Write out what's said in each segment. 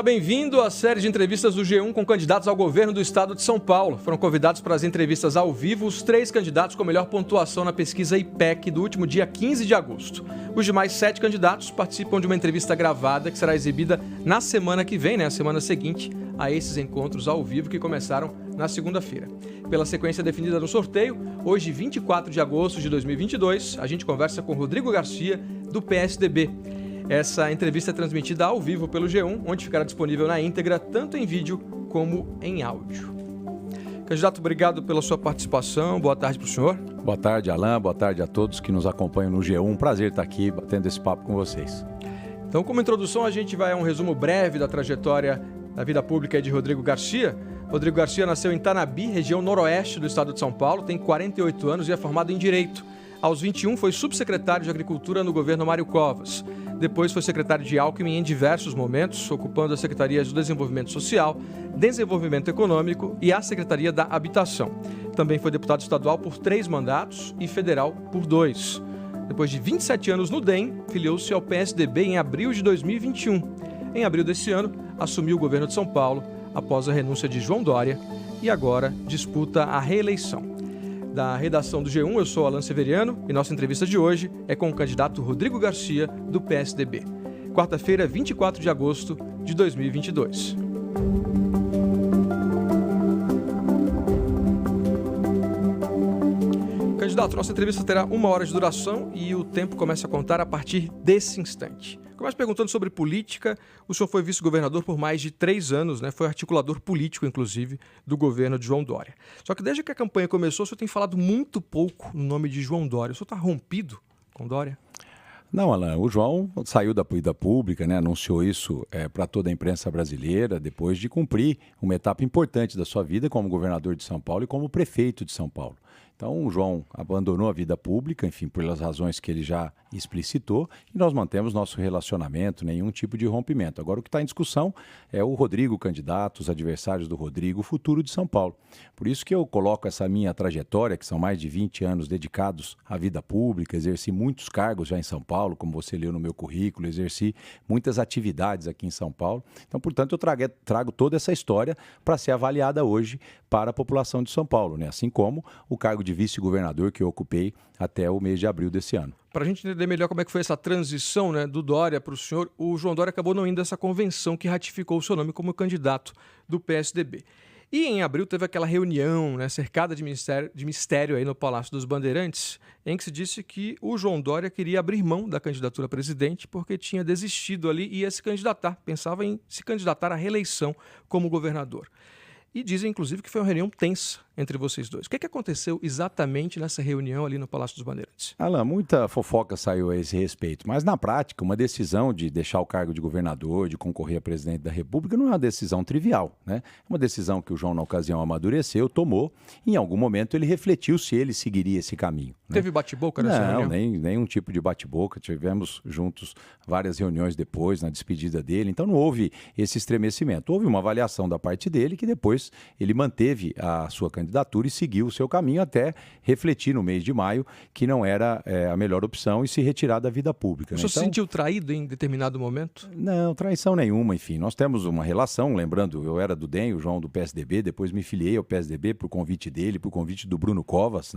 Olá, bem-vindo à série de entrevistas do G1 com candidatos ao governo do estado de São Paulo. Foram convidados para as entrevistas ao vivo os 3 candidatos com melhor pontuação na pesquisa IPEC do último dia 15 de agosto. Os demais 7 candidatos participam de uma entrevista gravada que será exibida na semana que vem, a semana seguinte, a esses encontros ao vivo que começaram na segunda-feira. Pela sequência definida no sorteio, hoje, 24 de agosto de 2022, a gente conversa com Rodrigo Garcia, do PSDB. Essa entrevista é transmitida ao vivo pelo G1, onde ficará disponível na íntegra, tanto em vídeo como em áudio. Candidato, obrigado pela sua participação. Boa tarde para o senhor. Boa tarde, Alain. Boa tarde a todos que nos acompanham no G1. Um prazer estar aqui batendo esse papo com vocês. Então, como introdução, a gente vai a um resumo breve da trajetória da vida pública de Rodrigo Garcia. Rodrigo Garcia nasceu em Tanabi, região noroeste do estado de São Paulo, tem 48 anos e é formado em Direito. Aos 21, foi subsecretário de Agricultura no governo Mário Covas. Depois foi secretário de Alckmin em diversos momentos, ocupando as secretarias do Desenvolvimento Social, Desenvolvimento Econômico e a Secretaria da Habitação. Também foi deputado estadual por 3 mandatos e federal por 2. Depois de 27 anos no DEM, filiou-se ao PSDB em abril de 2021. Em abril desse ano, assumiu o governo de São Paulo após a renúncia de João Dória e agora disputa a reeleição. Da redação do G1, eu sou Alan Severiano e nossa entrevista de hoje é com o candidato Rodrigo Garcia, do PSDB. Quarta-feira, 24 de agosto de 2022. Candidato, nossa entrevista terá 1 hora de duração e o tempo começa a contar a partir desse instante. Começo perguntando sobre política. O senhor foi vice-governador por mais de 3 anos, foi articulador político, inclusive, do governo de João Dória. Só que desde que a campanha começou, o senhor tem falado muito pouco no nome de João Dória. O senhor está rompido com Dória? Não, Alain, o João saiu da vida pública, anunciou isso para toda a imprensa brasileira, depois de cumprir uma etapa importante da sua vida como governador de São Paulo e como prefeito de São Paulo. Então, o João abandonou a vida pública, enfim, pelas razões que ele já explicitou, e nós mantemos nosso relacionamento, nenhum tipo de rompimento. Agora, o que está em discussão é o Rodrigo candidato, os adversários do Rodrigo, o futuro de São Paulo. Por isso que eu coloco essa minha trajetória, que são mais de 20 anos dedicados à vida pública, exerci muitos cargos já em São Paulo, como você leu no meu currículo, exerci muitas atividades aqui em São Paulo. Então, portanto, eu trago toda essa história para ser avaliada hoje para a população de São Paulo, assim como o cargo de vice-governador que eu ocupei até o mês de abril desse ano. Para a gente entender melhor como é que foi essa transição do Dória para o senhor, o João Dória acabou não indo a essa convenção que ratificou o seu nome como candidato do PSDB. E em abril teve aquela reunião, cercada de mistério aí no Palácio dos Bandeirantes, em que se disse que o João Dória queria abrir mão da candidatura a presidente porque tinha desistido ali e ia se candidatar, pensava em se candidatar à reeleição como governador. E dizem, inclusive, que foi uma reunião tensa entre vocês dois. O que aconteceu exatamente nessa reunião ali no Palácio dos Bandeirantes? Alain, muita fofoca saiu a esse respeito, mas na prática, uma decisão de deixar o cargo de governador, de concorrer a presidente da República, não é uma decisão trivial, É uma decisão que o João, na ocasião, amadureceu, tomou, e em algum momento ele refletiu se ele seguiria esse caminho. Teve bate-boca nessa reunião? Não, nenhum tipo de bate-boca. Tivemos juntos várias reuniões depois, na despedida dele, então não houve esse estremecimento. Houve uma avaliação da parte dele que depois ele manteve a sua candidatura e seguiu o seu caminho até refletir no mês de maio que não era a melhor opção e se retirar da vida pública. O senhor se sentiu traído em determinado momento? Não, traição nenhuma, enfim. Nós temos uma relação, lembrando, eu era do DEM, o João do PSDB, depois me filiei ao PSDB por convite dele, por convite do Bruno Covas,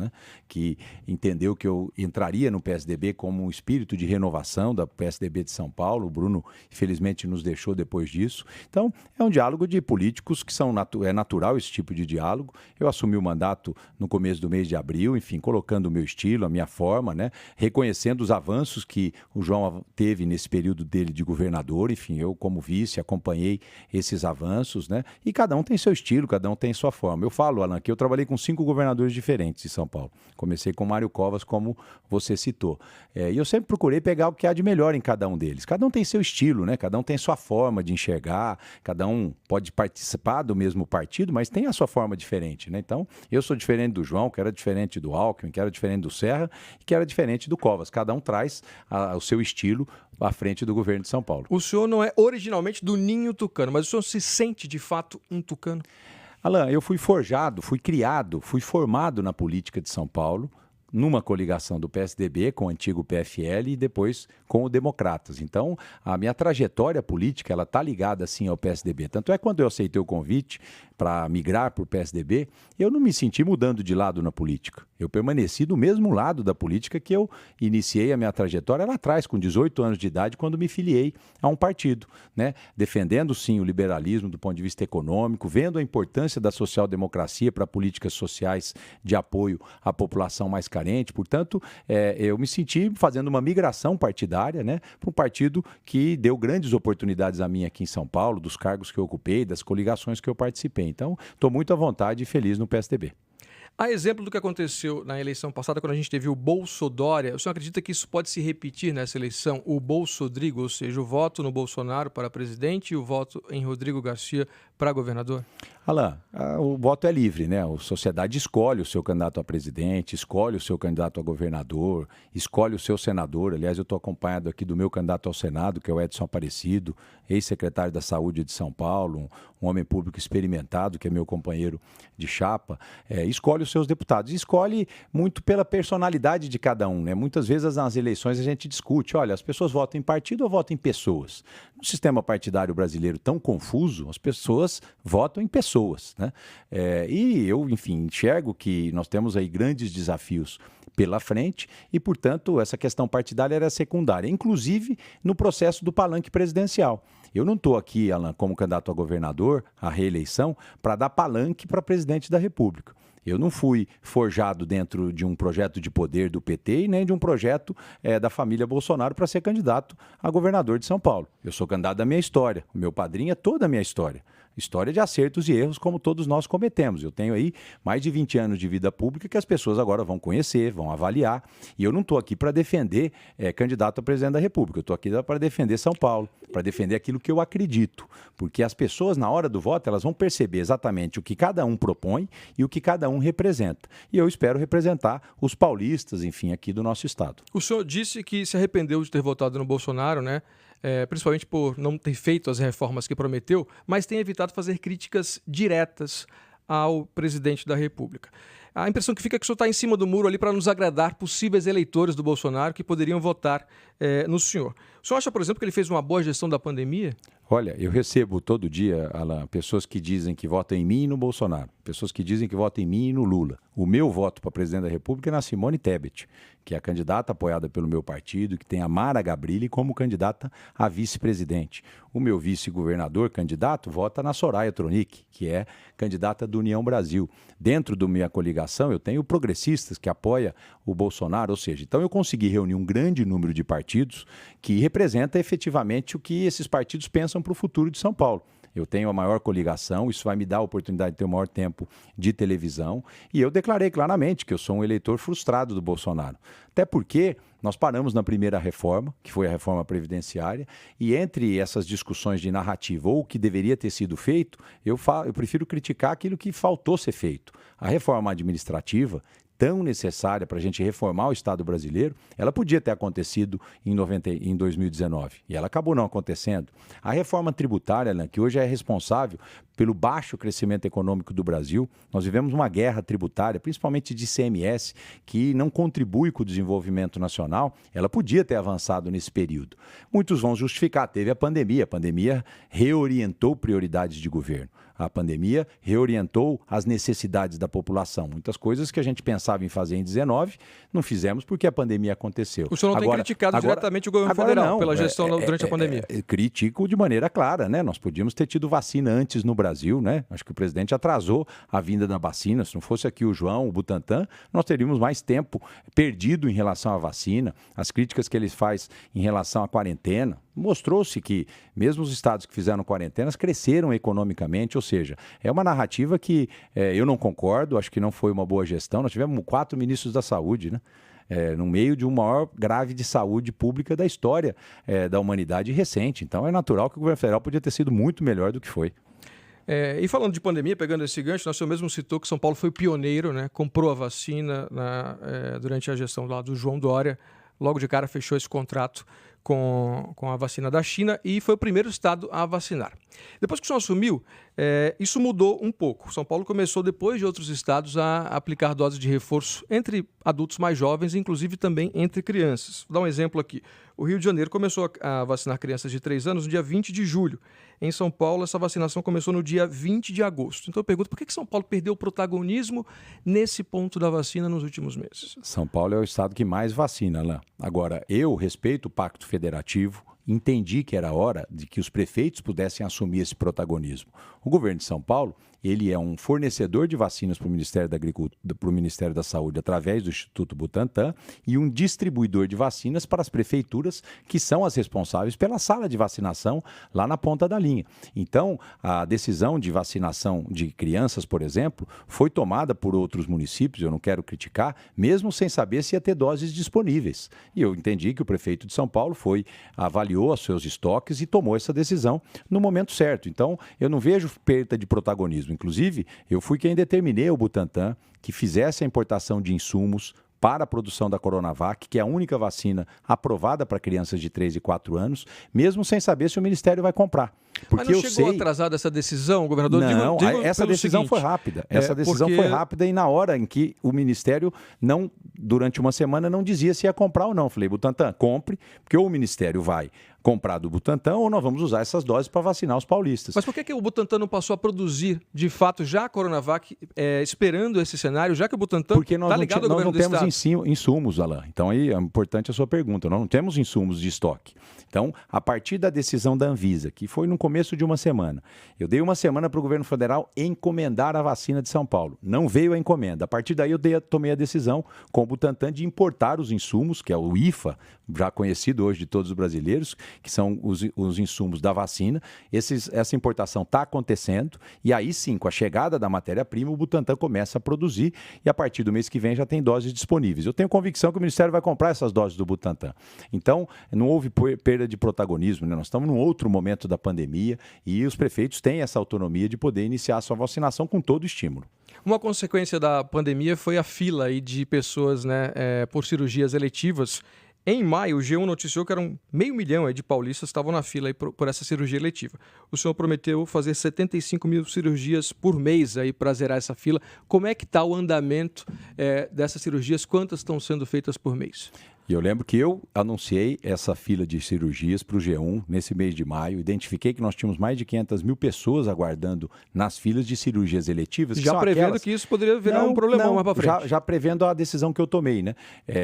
que entendeu que eu entraria no PSDB como um espírito de renovação da PSDB de São Paulo. O Bruno, infelizmente, nos deixou depois disso. Então, é um diálogo de políticos que são natural esse tipo de diálogo. Eu assumi o mandato no começo do mês de abril, enfim, colocando o meu estilo, a minha forma, reconhecendo os avanços que o João teve nesse período dele de governador, enfim, eu como vice acompanhei esses avanços, e cada um tem seu estilo, cada um tem sua forma. Eu falo, Alan, que eu trabalhei com 5 governadores diferentes em São Paulo. Comecei com Mário Covas, como você citou. E eu sempre procurei pegar o que há de melhor em cada um deles. Cada um tem seu estilo, cada um tem sua forma de enxergar, cada um pode participar do mesmo partido, mas tem a sua forma diferente, Então, eu sou diferente do João, que era diferente do Alckmin, que era diferente do Serra, e que era diferente do Covas. Cada um traz o seu estilo à frente do governo de São Paulo. O senhor não é originalmente do ninho tucano, mas o senhor se sente, de fato, um tucano? Alain, eu fui forjado, fui criado, fui formado na política de São Paulo, numa coligação do PSDB com o antigo PFL e depois com o Democratas. Então, a minha trajetória política, ela está ligada, sim, ao PSDB. Tanto é que quando eu aceitei o convite para migrar para o PSDB, eu não me senti mudando de lado na política. Eu permaneci do mesmo lado da política que eu iniciei a minha trajetória lá atrás, com 18 anos de idade, quando me filiei a um partido, né? Defendendo, sim, o liberalismo do ponto de vista econômico, vendo a importância da social-democracia para políticas sociais de apoio à população mais carente. Portanto, eu me senti fazendo uma migração partidária, né, para um partido que deu grandes oportunidades a mim aqui em São Paulo, dos cargos que eu ocupei, das coligações que eu participei. Então, estou muito à vontade e feliz no PSDB. A exemplo do que aconteceu na eleição passada, quando a gente teve o Bolsodória, o senhor acredita que isso pode se repetir nessa eleição, o Bolsodrigo, ou seja, o voto no Bolsonaro para presidente e o voto em Rodrigo Garcia para governador? Alan, o voto é livre, né? A sociedade escolhe o seu candidato a presidente, escolhe o seu candidato a governador, escolhe o seu senador. Aliás, eu estou acompanhado aqui do meu candidato ao Senado, que é o Edson Aparecido, ex-secretário da Saúde de São Paulo, um homem público experimentado, que é meu companheiro de chapa. Escolhe os seus deputados. E escolhe muito pela personalidade de cada um, né? Muitas vezes nas eleições a gente discute, olha, as pessoas votam em partido ou votam em pessoas? No sistema partidário brasileiro tão confuso, as pessoas votam em pessoas, né? E eu, enfim, enxergo que nós temos aí grandes desafios pela frente e, portanto, essa questão partidária era secundária, inclusive no processo do palanque presidencial. Eu não estou aqui, Alan, como candidato a governador, à reeleição, para dar palanque para presidente da República. Eu não fui forjado dentro de um projeto de poder do PT e nem de um projeto da família Bolsonaro para ser candidato a governador de São Paulo. Eu sou candidato da minha história. O meu padrinho é toda a minha história. História de acertos e erros, como todos nós cometemos. Eu tenho aí mais de 20 anos de vida pública que as pessoas agora vão conhecer, vão avaliar. E eu não estou aqui para defender candidato a presidente da República. Eu estou aqui para defender São Paulo, para defender aquilo que eu acredito. Porque as pessoas, na hora do voto, elas vão perceber exatamente o que cada um propõe e o que cada um representa. E eu espero representar os paulistas, enfim, aqui do nosso estado. O senhor disse que se arrependeu de ter votado no Bolsonaro, né? Principalmente por não ter feito as reformas que prometeu, mas tem evitado fazer críticas diretas ao presidente da República. A impressão que fica é que o senhor está em cima do muro ali para nos agradar possíveis eleitores do Bolsonaro que poderiam votar no senhor. O senhor acha, por exemplo, que ele fez uma boa gestão da pandemia? Olha, eu recebo todo dia, Alan, pessoas que dizem que votam em mim e no Bolsonaro, pessoas que dizem que votam em mim e no Lula. O meu voto para presidente da República é na Simone Tebet, que é a candidata apoiada pelo meu partido, que tem a Mara Gabrilli como candidata a vice-presidente. O meu vice-governador candidato vota na Soraya Tronic, que é candidata do União Brasil. Dentro da minha coligação, eu tenho progressistas que apoiam o Bolsonaro, ou seja, então eu consegui reunir um grande número de partidos que representa efetivamente o que esses partidos pensam para o futuro de São Paulo. Eu tenho a maior coligação, isso vai me dar a oportunidade de ter o maior tempo de televisão e eu declarei claramente que eu sou um eleitor frustrado do Bolsonaro. Até porque nós paramos na primeira reforma, que foi a reforma previdenciária, e entre essas discussões de narrativa ou o que deveria ter sido feito, eu prefiro criticar aquilo que faltou ser feito. A reforma administrativa, tão necessária para a gente reformar o Estado brasileiro, ela podia ter acontecido em 2019 e ela acabou não acontecendo. A reforma tributária, Alan, que hoje é responsável pelo baixo crescimento econômico do Brasil, nós vivemos uma guerra tributária, principalmente de ICMS, que não contribui com o desenvolvimento nacional, ela podia ter avançado nesse período. Muitos vão justificar, teve a pandemia reorientou prioridades de governo. A pandemia reorientou as necessidades da população. Muitas coisas que a gente pensava em fazer em 19, não fizemos porque a pandemia aconteceu. O senhor não tem criticado diretamente o governo federal não, pela gestão durante a pandemia? Critico de maneira clara, né? Nós podíamos ter tido vacina antes no Brasil, né? Acho que o presidente atrasou a vinda da vacina. Se não fosse aqui o João, o Butantan, nós teríamos mais tempo perdido em relação à vacina. As críticas que ele faz em relação à quarentena. Mostrou-se que mesmo os estados que fizeram quarentenas cresceram economicamente, ou seja, é uma narrativa que eu não concordo, acho que não foi uma boa gestão. Nós tivemos 4 ministros da saúde, né? No meio de um maior grave de saúde pública da história da humanidade recente. Então é natural que o governo federal podia ter sido muito melhor do que foi. E falando de pandemia, pegando esse gancho, o senhor mesmo citou que São Paulo foi pioneiro, né? Comprou a vacina durante a gestão lá do João Dória, logo de cara fechou esse contrato com a vacina da China e foi o primeiro estado a vacinar. Depois que o senhor assumiu, isso mudou um pouco. São Paulo começou, depois de outros estados, a aplicar doses de reforço entre adultos mais jovens, inclusive também entre crianças. Vou dar um exemplo aqui. O Rio de Janeiro começou a vacinar crianças de 3 anos no dia 20 de julho. Em São Paulo, essa vacinação começou no dia 20 de agosto. Então eu pergunto, por que São Paulo perdeu o protagonismo nesse ponto da vacina nos últimos meses? São Paulo é o estado que mais vacina, Alain. Agora, eu respeito o Pacto Federativo, entendi que era hora de que os prefeitos pudessem assumir esse protagonismo. O governo de São Paulo, ele é um fornecedor de vacinas para o Ministério da Agricultura, para o Ministério da Saúde através do Instituto Butantan e um distribuidor de vacinas para as prefeituras que são as responsáveis pela sala de vacinação lá na ponta da linha. Então, a decisão de vacinação de crianças, por exemplo, foi tomada por outros municípios, eu não quero criticar, mesmo sem saber se ia ter doses disponíveis. E eu entendi que o prefeito de São Paulo avaliou os seus estoques e tomou essa decisão no momento certo. Então, eu não vejo perda de protagonismo. Inclusive, eu fui quem determinei ao Butantan que fizesse a importação de insumos para a produção da Coronavac, que é a única vacina aprovada para crianças de 3 e 4 anos, mesmo sem saber se o Ministério vai comprar. Porque mas não chegou atrasada essa decisão, governador? Não, essa decisão foi rápida. Essa decisão foi rápida e na hora em que o Ministério, durante uma semana, não dizia se ia comprar ou não. Falei, Butantan, compre, porque ou o Ministério vai comprar do Butantan ou nós vamos usar essas doses para vacinar os paulistas. Mas por que o Butantan não passou a produzir, de fato, já a Coronavac, esperando esse cenário, já que o Butantan está ligado ao governo do Estado? Porque nós não temos insumos, Alain. Então, aí é importante a sua pergunta. Nós não temos insumos de estoque. Então, a partir da decisão da Anvisa, que foi no começo de uma semana, eu dei uma semana para o governo federal encomendar a vacina de São Paulo. Não veio a encomenda. A partir daí, eu tomei a decisão com o Butantan de importar os insumos, que é o IFA, já conhecido hoje de todos os brasileiros, que são os insumos da vacina. Essa importação está acontecendo e aí sim, com a chegada da matéria-prima, o Butantan começa a produzir e a partir do mês que vem já tem doses disponíveis. Eu tenho convicção que o Ministério vai comprar essas doses do Butantan. Então, não houve perda de protagonismo, né? Nós estamos num outro momento da pandemia e os prefeitos têm essa autonomia de poder iniciar a sua vacinação com todo o estímulo. Uma consequência da pandemia foi a fila aí de pessoas, por cirurgias eletivas. Em maio, o G1 noticiou que eram 500 mil de paulistas que estavam na fila aí por essa cirurgia eletiva. O senhor prometeu fazer 75 mil cirurgias por mês aí para zerar essa fila. Como é que está o andamento dessas cirurgias? Quantas estão sendo feitas por mês? E eu lembro que eu anunciei essa fila de cirurgias para o G1 nesse mês de maio. Identifiquei que nós tínhamos mais de 500 mil pessoas aguardando nas filas de cirurgias eletivas. Já prevendo que isso poderia virar um problemão mais para frente. Já prevendo a decisão que eu tomei, né?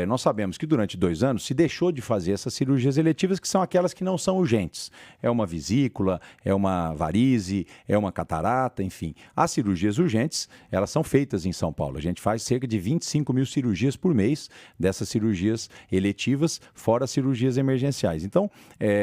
Nós sabemos que durante 2 anos se deixou de fazer essas cirurgias eletivas, que são aquelas que não são urgentes. É uma vesícula, é uma varize, é uma catarata, enfim. As cirurgias urgentes, elas são feitas em São Paulo. A gente faz cerca de 25 mil cirurgias por mês dessas cirurgias eletivas, fora cirurgias emergenciais. Então,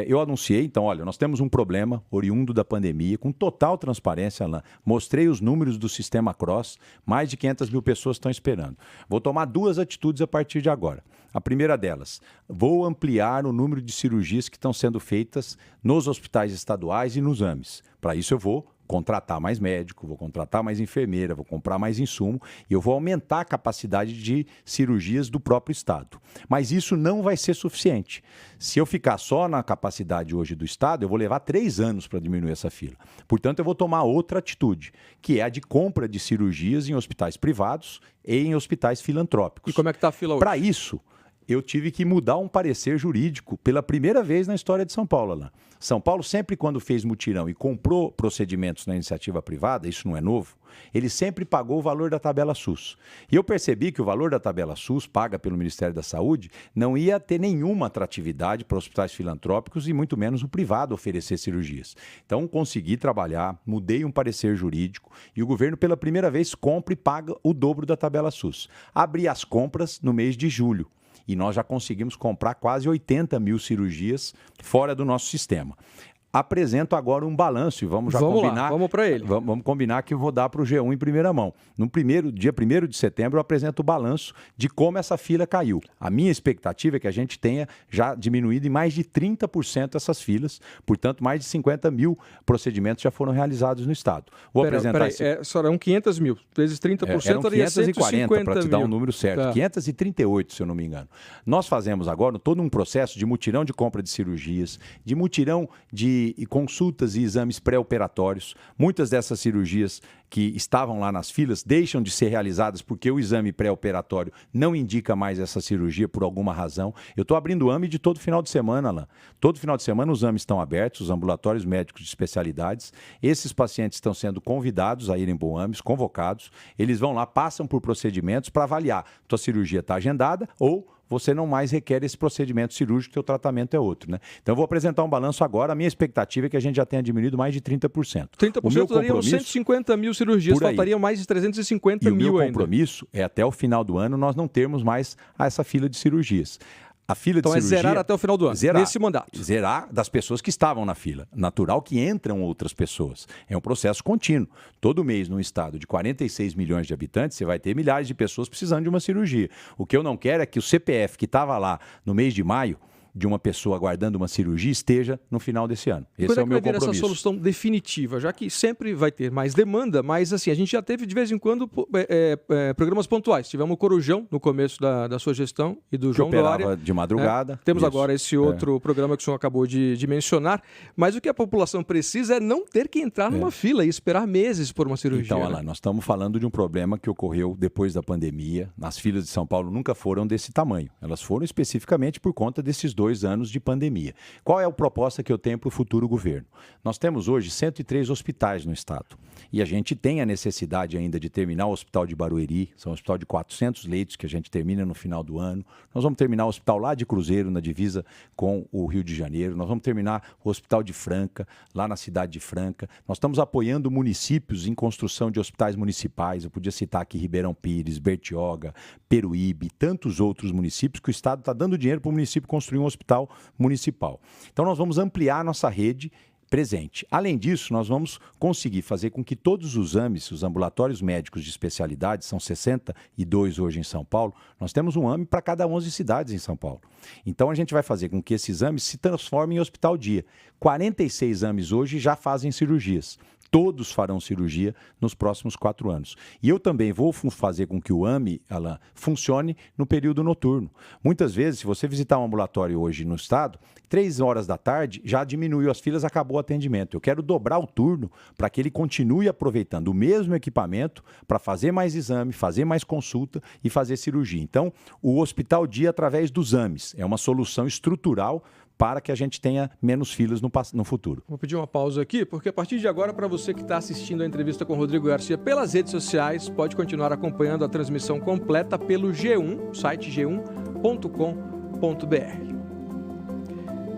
eu anunciei, olha, nós temos um problema oriundo da pandemia, com total transparência, Alain. Mostrei os números do Sistema Cross, mais de 500 mil pessoas estão esperando. Vou tomar 2 atitudes a partir de agora. A primeira delas, vou ampliar o número de cirurgias que estão sendo feitas nos hospitais estaduais e nos AMES. Para isso eu vou contratar mais médico, vou contratar mais enfermeira, vou comprar mais insumo e eu vou aumentar a capacidade de cirurgias do próprio Estado. Mas isso não vai ser suficiente. Se eu ficar só na capacidade hoje do Estado, eu vou levar 3 anos para diminuir essa fila. Portanto, eu vou tomar outra atitude, que é a de compra de cirurgias em hospitais privados e em hospitais filantrópicos. E como é que está a fila hoje? Para isso, eu tive que mudar um parecer jurídico pela primeira vez na história de São Paulo, Alain. São Paulo, sempre quando fez mutirão e comprou procedimentos na iniciativa privada, isso não é novo, ele sempre pagou o valor da tabela SUS. E eu percebi que o valor da tabela SUS, paga pelo Ministério da Saúde, não ia ter nenhuma atratividade para hospitais filantrópicos e muito menos o privado oferecer cirurgias. Então, consegui trabalhar, mudei um parecer jurídico e o governo, pela primeira vez, compra e paga o dobro da tabela SUS. Abri as compras no mês de julho. E nós já conseguimos comprar quase 80 mil cirurgias fora do nosso sistema. apresento agora um balanço e vamos combinar. Lá, vamos para ele. Vamos combinar que eu vou dar para o G1 em primeira mão. No dia 1º de setembro eu apresento o balanço de como essa fila caiu. A minha expectativa é que a gente tenha já diminuído em mais de 30% essas filas, portanto mais de 50 mil procedimentos já foram realizados no estado. Vou apresentar serão 500 mil, vezes 30%, eram 540 para te dar um número certo, tá. 538 se eu não me engano. Nós fazemos agora todo um processo de mutirão de compra de cirurgias, de mutirão de consultas e exames pré-operatórios. Muitas dessas cirurgias que estavam lá nas filas deixam de ser realizadas porque o exame pré-operatório não indica mais essa cirurgia por alguma razão. Eu estou abrindo o AME de todo final de semana, Alain. Todo final de semana os AMEs estão abertos, os ambulatórios médicos de especialidades. Esses pacientes estão sendo convidados a irem para o AMEs, convocados. Eles vão lá, passam por procedimentos para avaliar. Tua cirurgia está agendada ou você não mais requer esse procedimento cirúrgico, seu tratamento é outro, né? Então, eu vou apresentar um balanço agora. A minha expectativa é que a gente já tenha diminuído mais de 30%. 30% daria 150 mil cirurgias, faltariam mais de 350 mil ainda. E o meu compromisso é, até o final do ano, nós não termos mais essa fila de cirurgias. A fila de cirurgia, zerar até o final do ano, nesse mandato. Zerar das pessoas que estavam na fila. Natural que entram outras pessoas. É um processo contínuo. Todo mês, num estado de 46 milhões de habitantes, você vai ter milhares de pessoas precisando de uma cirurgia. O que eu não quero é que o CPF que estava lá no mês de maio, de uma pessoa aguardando uma cirurgia, esteja no final desse ano. Esse é o meu compromisso. Quando vai vir essa solução definitiva? Já que sempre vai ter mais demanda, mas assim, a gente já teve de vez em quando programas pontuais. Tivemos o Corujão no começo da sua gestão e do João Dória. De madrugada. Temos agora esse outro programa que o senhor acabou de mencionar, mas o que a população precisa é não ter que entrar numa fila e esperar meses por uma cirurgia. Então, Alain, nós estamos falando de um problema que ocorreu depois da pandemia. As filas de São Paulo nunca foram desse tamanho. Elas foram especificamente por conta desses 2 anos de pandemia. Qual é a proposta que eu tenho para o futuro governo? Nós temos hoje 103 hospitais no estado e a gente tem a necessidade ainda de terminar o Hospital de Barueri, são um hospital de 400 leitos que a gente termina no final do ano. Nós vamos terminar o hospital lá de Cruzeiro, na divisa com o Rio de Janeiro. Nós vamos terminar o Hospital de Franca, lá na cidade de Franca. Nós estamos apoiando municípios em construção de hospitais municipais. Eu podia citar aqui Ribeirão Pires, Bertioga, Peruíbe, tantos outros municípios que o estado está dando dinheiro para o município construir um hospital municipal. Então, nós vamos ampliar a nossa rede presente. Além disso, nós vamos conseguir fazer com que todos os AMEs, os ambulatórios médicos de especialidade, são 62 hoje em São Paulo, nós temos um AME para cada 11 cidades em São Paulo. Então, a gente vai fazer com que esses AMEs se transformem em hospital-dia. 46 AMEs hoje já fazem cirurgias. Todos farão cirurgia nos próximos 4 anos. E eu também vou fazer com que o AME, Alain, funcione no período noturno. Muitas vezes, se você visitar um ambulatório hoje no estado, 3 horas da tarde já diminuiu as filas, acabou o atendimento. Eu quero dobrar o turno para que ele continue aproveitando o mesmo equipamento para fazer mais exame, fazer mais consulta e fazer cirurgia. Então, o hospital dia através dos AMEs é uma solução estrutural para que a gente tenha menos filas no futuro. Vou pedir uma pausa aqui, porque a partir de agora, para você que está assistindo a entrevista com o Rodrigo Garcia pelas redes sociais, pode continuar acompanhando a transmissão completa pelo G1, site g1.com.br.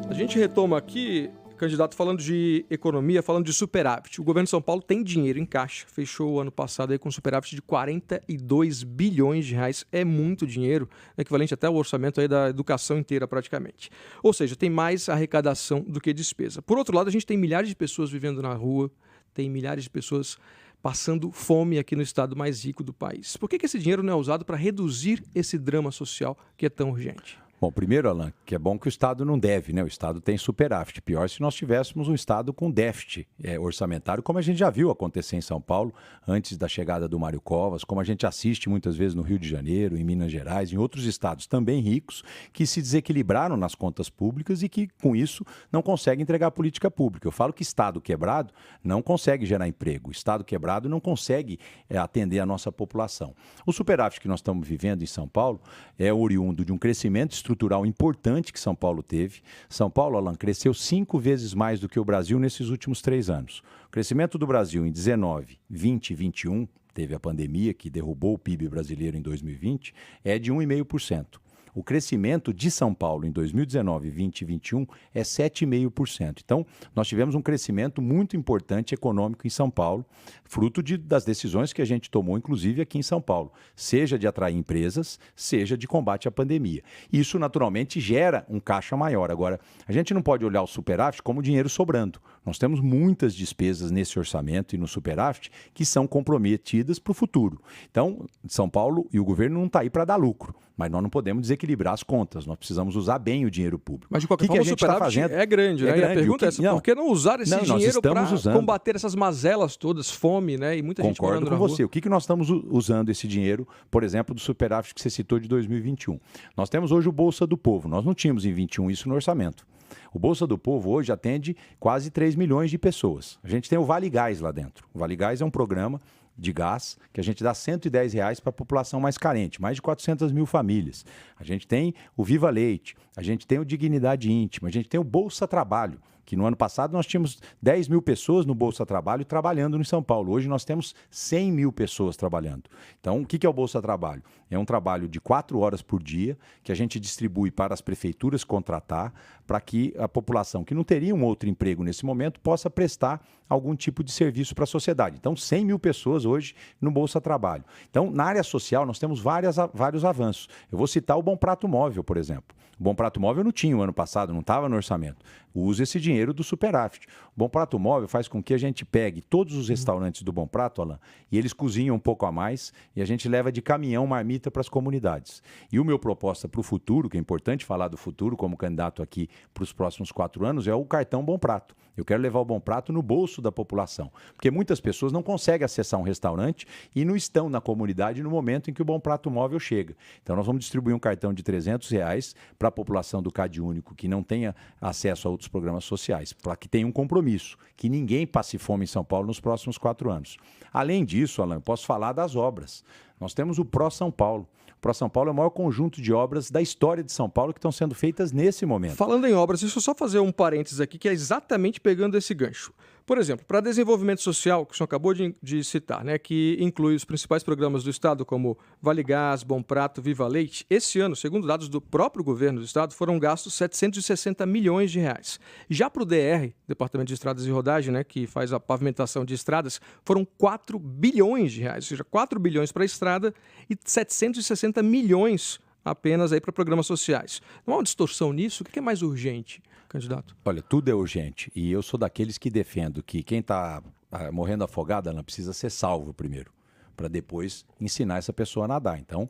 A gente retoma aqui, candidato, falando de economia, falando de superávit. O governo de São Paulo tem dinheiro em caixa. Fechou o ano passado aí com superávit de 42 bilhões de reais. É muito dinheiro, equivalente até ao orçamento aí da educação inteira praticamente. Ou seja, tem mais arrecadação do que despesa. Por outro lado, a gente tem milhares de pessoas vivendo na rua, tem milhares de pessoas passando fome aqui no estado mais rico do país. Por que esse dinheiro não é usado para reduzir esse drama social que é tão urgente? Bom, primeiro, Alain, que é bom que o Estado não deve, né? O Estado tem superávit. Pior se nós tivéssemos um Estado com déficit orçamentário, como a gente já viu acontecer em São Paulo, antes da chegada do Mário Covas, como a gente assiste muitas vezes no Rio de Janeiro, em Minas Gerais, em outros estados também ricos, que se desequilibraram nas contas públicas e que, com isso, não conseguem entregar política pública. Eu falo que Estado quebrado não consegue gerar emprego. Estado quebrado não consegue atender a nossa população. O superávit que nós estamos vivendo em São Paulo é oriundo de um crescimento estrutural importante que São Paulo teve. São Paulo, Alain, cresceu 5 vezes mais do que o Brasil nesses últimos 3 anos. O crescimento do Brasil em 19, 20 e 21, teve a pandemia que derrubou o PIB brasileiro em 2020, é de 1,5%. O crescimento de São Paulo em 2019, 20 e 21 é 7,5%. Então, nós tivemos um crescimento muito importante econômico em São Paulo, fruto das decisões que a gente tomou, inclusive aqui em São Paulo, seja de atrair empresas, seja de combate à pandemia. Isso, naturalmente, gera um caixa maior. Agora, a gente não pode olhar o superávit como dinheiro sobrando. Nós temos muitas despesas nesse orçamento e no superávit que são comprometidas para o futuro. Então, São Paulo e o governo não está aí para dar lucro, mas nós não podemos desequilibrar as contas, nós precisamos usar bem o dinheiro público. Mas de qualquer forma, o superávit é grande, né? E a pergunta é essa, por que não usar esse dinheiro para combater essas mazelas todas, fome, né? E muita gente morando na rua? Concordo com você. O que nós estamos usando esse dinheiro, por exemplo, do superávit que você citou de 2021? Nós temos hoje o Bolsa do Povo, nós não tínhamos em 21 isso no orçamento. O Bolsa do Povo hoje atende quase 3 milhões de pessoas. A gente tem o Vale Gás lá dentro. O Vale Gás é um programa de gás que a gente dá R$110 para a população mais carente, mais de 400 mil famílias. A gente tem o Viva Leite, a gente tem o Dignidade Íntima, a gente tem o Bolsa Trabalho, que no ano passado nós tínhamos 10 mil pessoas no Bolsa Trabalho trabalhando em São Paulo. Hoje nós temos 100 mil pessoas trabalhando. Então, o que é o Bolsa Trabalho? É um trabalho de 4 horas por dia que a gente distribui para as prefeituras contratar para que a população que não teria um outro emprego nesse momento possa prestar algum tipo de serviço para a sociedade. Então, 100 mil pessoas hoje no Bolsa Trabalho. Então, na área social, nós temos vários avanços. Eu vou citar o Bom Prato Móvel, por exemplo. O Bom Prato Móvel não tinha o ano passado, não estava no orçamento. Usa esse dinheiro do superávit. O Bom Prato Móvel faz com que a gente pegue todos os restaurantes do Bom Prato, Alan, e eles cozinham um pouco a mais e a gente leva de caminhão marmita para as comunidades. E o meu proposta para o futuro, que é importante falar do futuro como candidato aqui para os próximos 4 anos, é o cartão Bom Prato. Eu quero levar o Bom Prato no bolso da população, porque muitas pessoas não conseguem acessar um restaurante e não estão na comunidade no momento em que o Bom Prato Móvel chega. Então, nós vamos distribuir um cartão de R$300 para a população do Cade Único que não tenha acesso a outros programas sociais, para que tenha um compromisso, que ninguém passe fome em São Paulo nos próximos 4 anos. Além disso, Alan, eu posso falar das obras. Nós temos o Pró São Paulo. O Pró São Paulo é o maior conjunto de obras da história de São Paulo que estão sendo feitas nesse momento. Falando em obras, deixa eu só fazer um parênteses aqui, que é exatamente pegando esse gancho. Por exemplo, para desenvolvimento social, que o senhor acabou de citar, né, que inclui os principais programas do Estado, como Vale Gás, Bom Prato, Viva Leite, esse ano, segundo dados do próprio governo do Estado, foram gastos 760 milhões de reais. Já para o DR, Departamento de Estradas e Rodagem, né, que faz a pavimentação de estradas, foram 4 bilhões de reais, ou seja, 4 bilhões para a estrada e 760 milhões apenas aí para programas sociais. Não há uma distorção nisso? O que é mais urgente, candidato? Olha, tudo é urgente e eu sou daqueles que defendo que quem está morrendo afogada não precisa ser salvo primeiro, para depois ensinar essa pessoa a nadar. Então,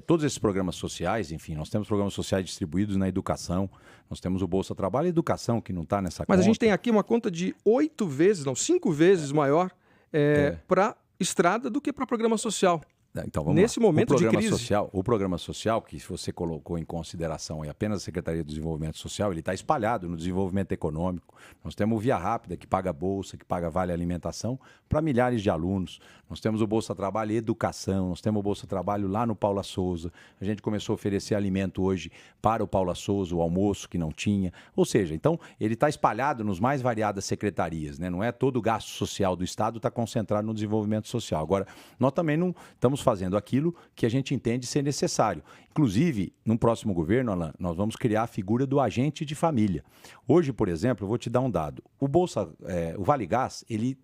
todos esses programas sociais, enfim, nós temos programas sociais distribuídos na educação, nós temos o Bolsa Trabalho e Educação, que não está nessa conta. Mas a gente tem aqui uma conta de 5 vezes maior para estrada do que para programa social. Então, vamos nesse lá. momento de crise. O programa social, que você colocou em consideração é apenas a Secretaria do Desenvolvimento Social, ele está espalhado no desenvolvimento econômico. Nós temos o Via Rápida, que paga bolsa, que paga vale alimentação para milhares de alunos. Nós temos o Bolsa Trabalho e Educação, nós temos o Bolsa Trabalho lá no Paula Souza. A gente começou a oferecer alimento hoje para o Paula Souza, o almoço que não tinha. Ou seja, então, ele está espalhado nos mais variadas secretarias, né? Não é todo o gasto social do Estado está concentrado no desenvolvimento social. Agora, nós também não estamos fazendo aquilo que a gente entende ser necessário. Inclusive, no próximo governo, Alan, nós vamos criar a figura do agente de família. Hoje, por exemplo, eu vou te dar um dado. O Vale Gás, ele,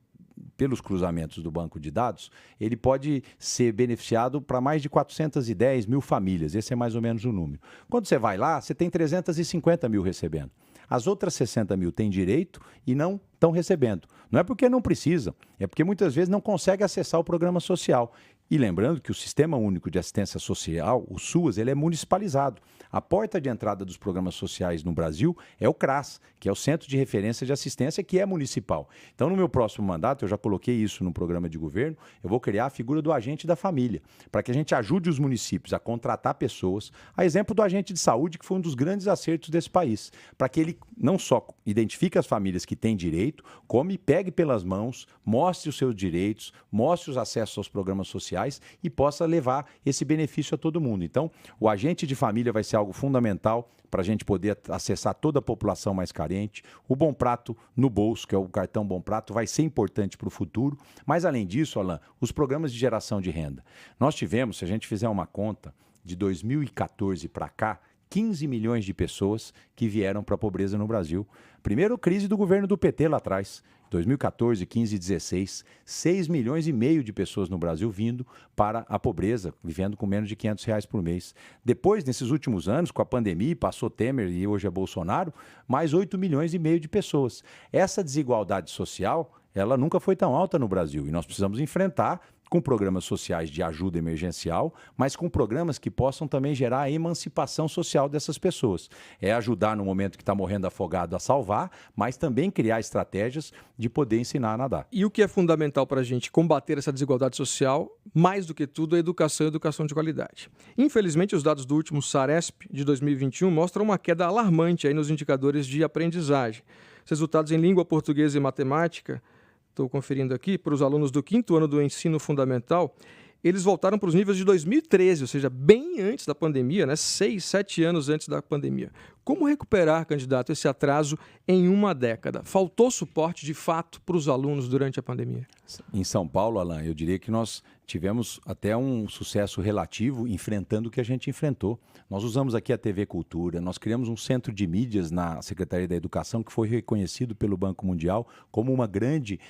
pelos cruzamentos do banco de dados, ele pode ser beneficiado para mais de 410 mil famílias. Esse é mais ou menos o número. Quando você vai lá, você tem 350 mil recebendo. As outras 60 mil têm direito e não estão recebendo. Não é porque não precisam, é porque muitas vezes não conseguem acessar o programa social. E lembrando que o Sistema Único de Assistência Social, o SUAS, ele é municipalizado. A porta de entrada dos programas sociais no Brasil é o CRAS, que é o Centro de Referência de Assistência, que é municipal. Então, no meu próximo mandato, eu já coloquei isso no programa de governo, eu vou criar a figura do agente da família, para que a gente ajude os municípios a contratar pessoas, a exemplo do agente de saúde, que foi um dos grandes acertos desse país, para que ele não só identifique as famílias que têm direito, como pegue pelas mãos, mostre os seus direitos, mostre os acessos aos programas sociais, e possa levar esse benefício a todo mundo. Então, o agente de família vai ser algo fundamental para a gente poder acessar toda a população mais carente. O Bom Prato no bolso, que é o cartão Bom Prato, vai ser importante para o futuro. Mas, além disso, Alan, os programas de geração de renda. Nós tivemos, se a gente fizer uma conta, de 2014 para cá, 15 milhões de pessoas que vieram para a pobreza no Brasil. Primeiro, crise do governo do PT lá atrás. 2014, 15 e 16, 6 milhões e meio de pessoas no Brasil vindo para a pobreza, vivendo com menos de R$500 por mês. Depois, nesses últimos anos, com a pandemia, passou Temer e hoje é Bolsonaro, mais 8 milhões e meio de pessoas. Essa desigualdade social, ela nunca foi tão alta no Brasil e nós precisamos enfrentar com programas sociais de ajuda emergencial, mas com programas que possam também gerar a emancipação social dessas pessoas. É ajudar no momento que está morrendo afogado a salvar, mas também criar estratégias de poder ensinar a nadar. E o que é fundamental para a gente combater essa desigualdade social, mais do que tudo, é a educação e educação de qualidade. Infelizmente, os dados do último Saresp de 2021 mostram uma queda alarmante aí nos indicadores de aprendizagem. Os resultados em língua portuguesa e matemática, estou conferindo aqui, para os alunos do 5º ano do ensino fundamental, eles voltaram para os níveis de 2013, ou seja, bem antes da pandemia, né? 6, 7 anos antes da pandemia. Como recuperar, candidato, esse atraso em uma década? Faltou suporte, de fato, para os alunos durante a pandemia? Em São Paulo, Alan, eu diria que nós tivemos até um sucesso relativo enfrentando o que a gente enfrentou. Nós usamos aqui a TV Cultura, nós criamos um centro de mídias na Secretaria da Educação que foi reconhecido pelo Banco Mundial como uma grande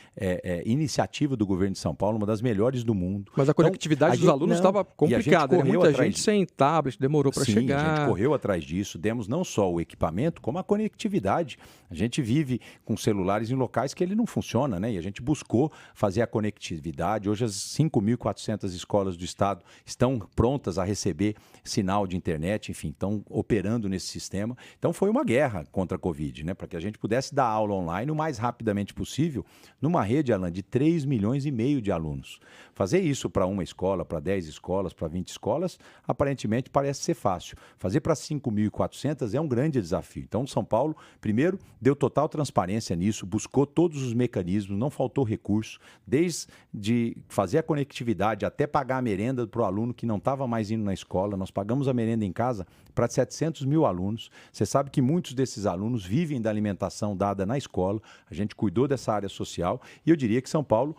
iniciativa do governo de São Paulo, uma das melhores do mundo. Mas a conectividade dos alunos estava complicada, muita gente sem tablet, demorou para chegar. Sim, a gente correu atrás disso, demos não só o equipamento, como a conectividade. A gente vive com celulares em locais que ele não funciona, né? E a gente buscou fazer a conectividade. Hoje as 5.400 escolas do estado estão prontas a receber sinal de internet, enfim, estão operando nesse sistema. Então foi uma guerra contra a Covid, né? Para que a gente pudesse dar aula online o mais rapidamente possível numa rede, Alan, de 3 milhões e meio de alunos. Fazer isso para uma escola, para 10 escolas, para 20 escolas, aparentemente parece ser fácil. Fazer para 5.400 é um grande desafio. Então, São Paulo, primeiro, deu total transparência nisso, buscou todos os mecanismos, não faltou recurso, desde fazer a conectividade até pagar a merenda para o aluno que não estava mais indo na escola. Nós pagamos a merenda em casa para 700 mil alunos. Você sabe que muitos desses alunos vivem da alimentação dada na escola. A gente cuidou dessa área social e eu diria que São Paulo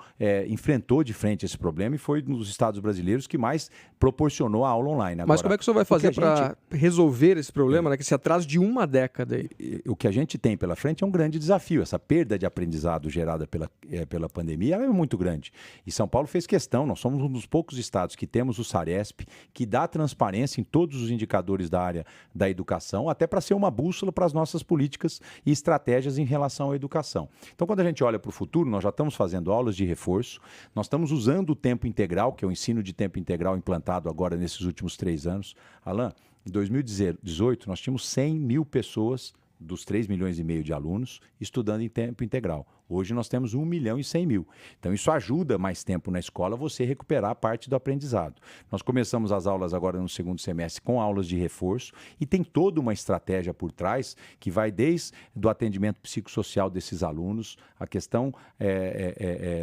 enfrentou de frente esse problema e foi um dos estados brasileiros que mais proporcionou a aula online. Agora, mas como é que o senhor vai fazer para resolver esse problema, né, que esse atraso de uma década aí? O que a gente tem pela frente é um grande desafio. Essa perda de aprendizado gerada pela pandemia ela é muito grande. E São Paulo fez questão, nós somos um dos poucos estados que temos o Saresp, que dá transparência em todos os indicadores da área da educação, até para ser uma bússola para as nossas políticas e estratégias em relação à educação. Então, quando a gente olha para o futuro, nós já estamos fazendo aulas de reforço, nós estamos usando o tempo integral, que é o ensino de tempo integral implantado agora nesses últimos 3 anos. Alan, em 2018, nós tínhamos 100 mil pessoas dos 3 milhões e meio de alunos estudando em tempo integral. Hoje nós temos 1 milhão e 100 mil. Então isso ajuda mais tempo na escola você recuperar a parte do aprendizado. Nós começamos as aulas agora no segundo semestre com aulas de reforço e tem toda uma estratégia por trás que vai desde do atendimento psicossocial desses alunos, a questão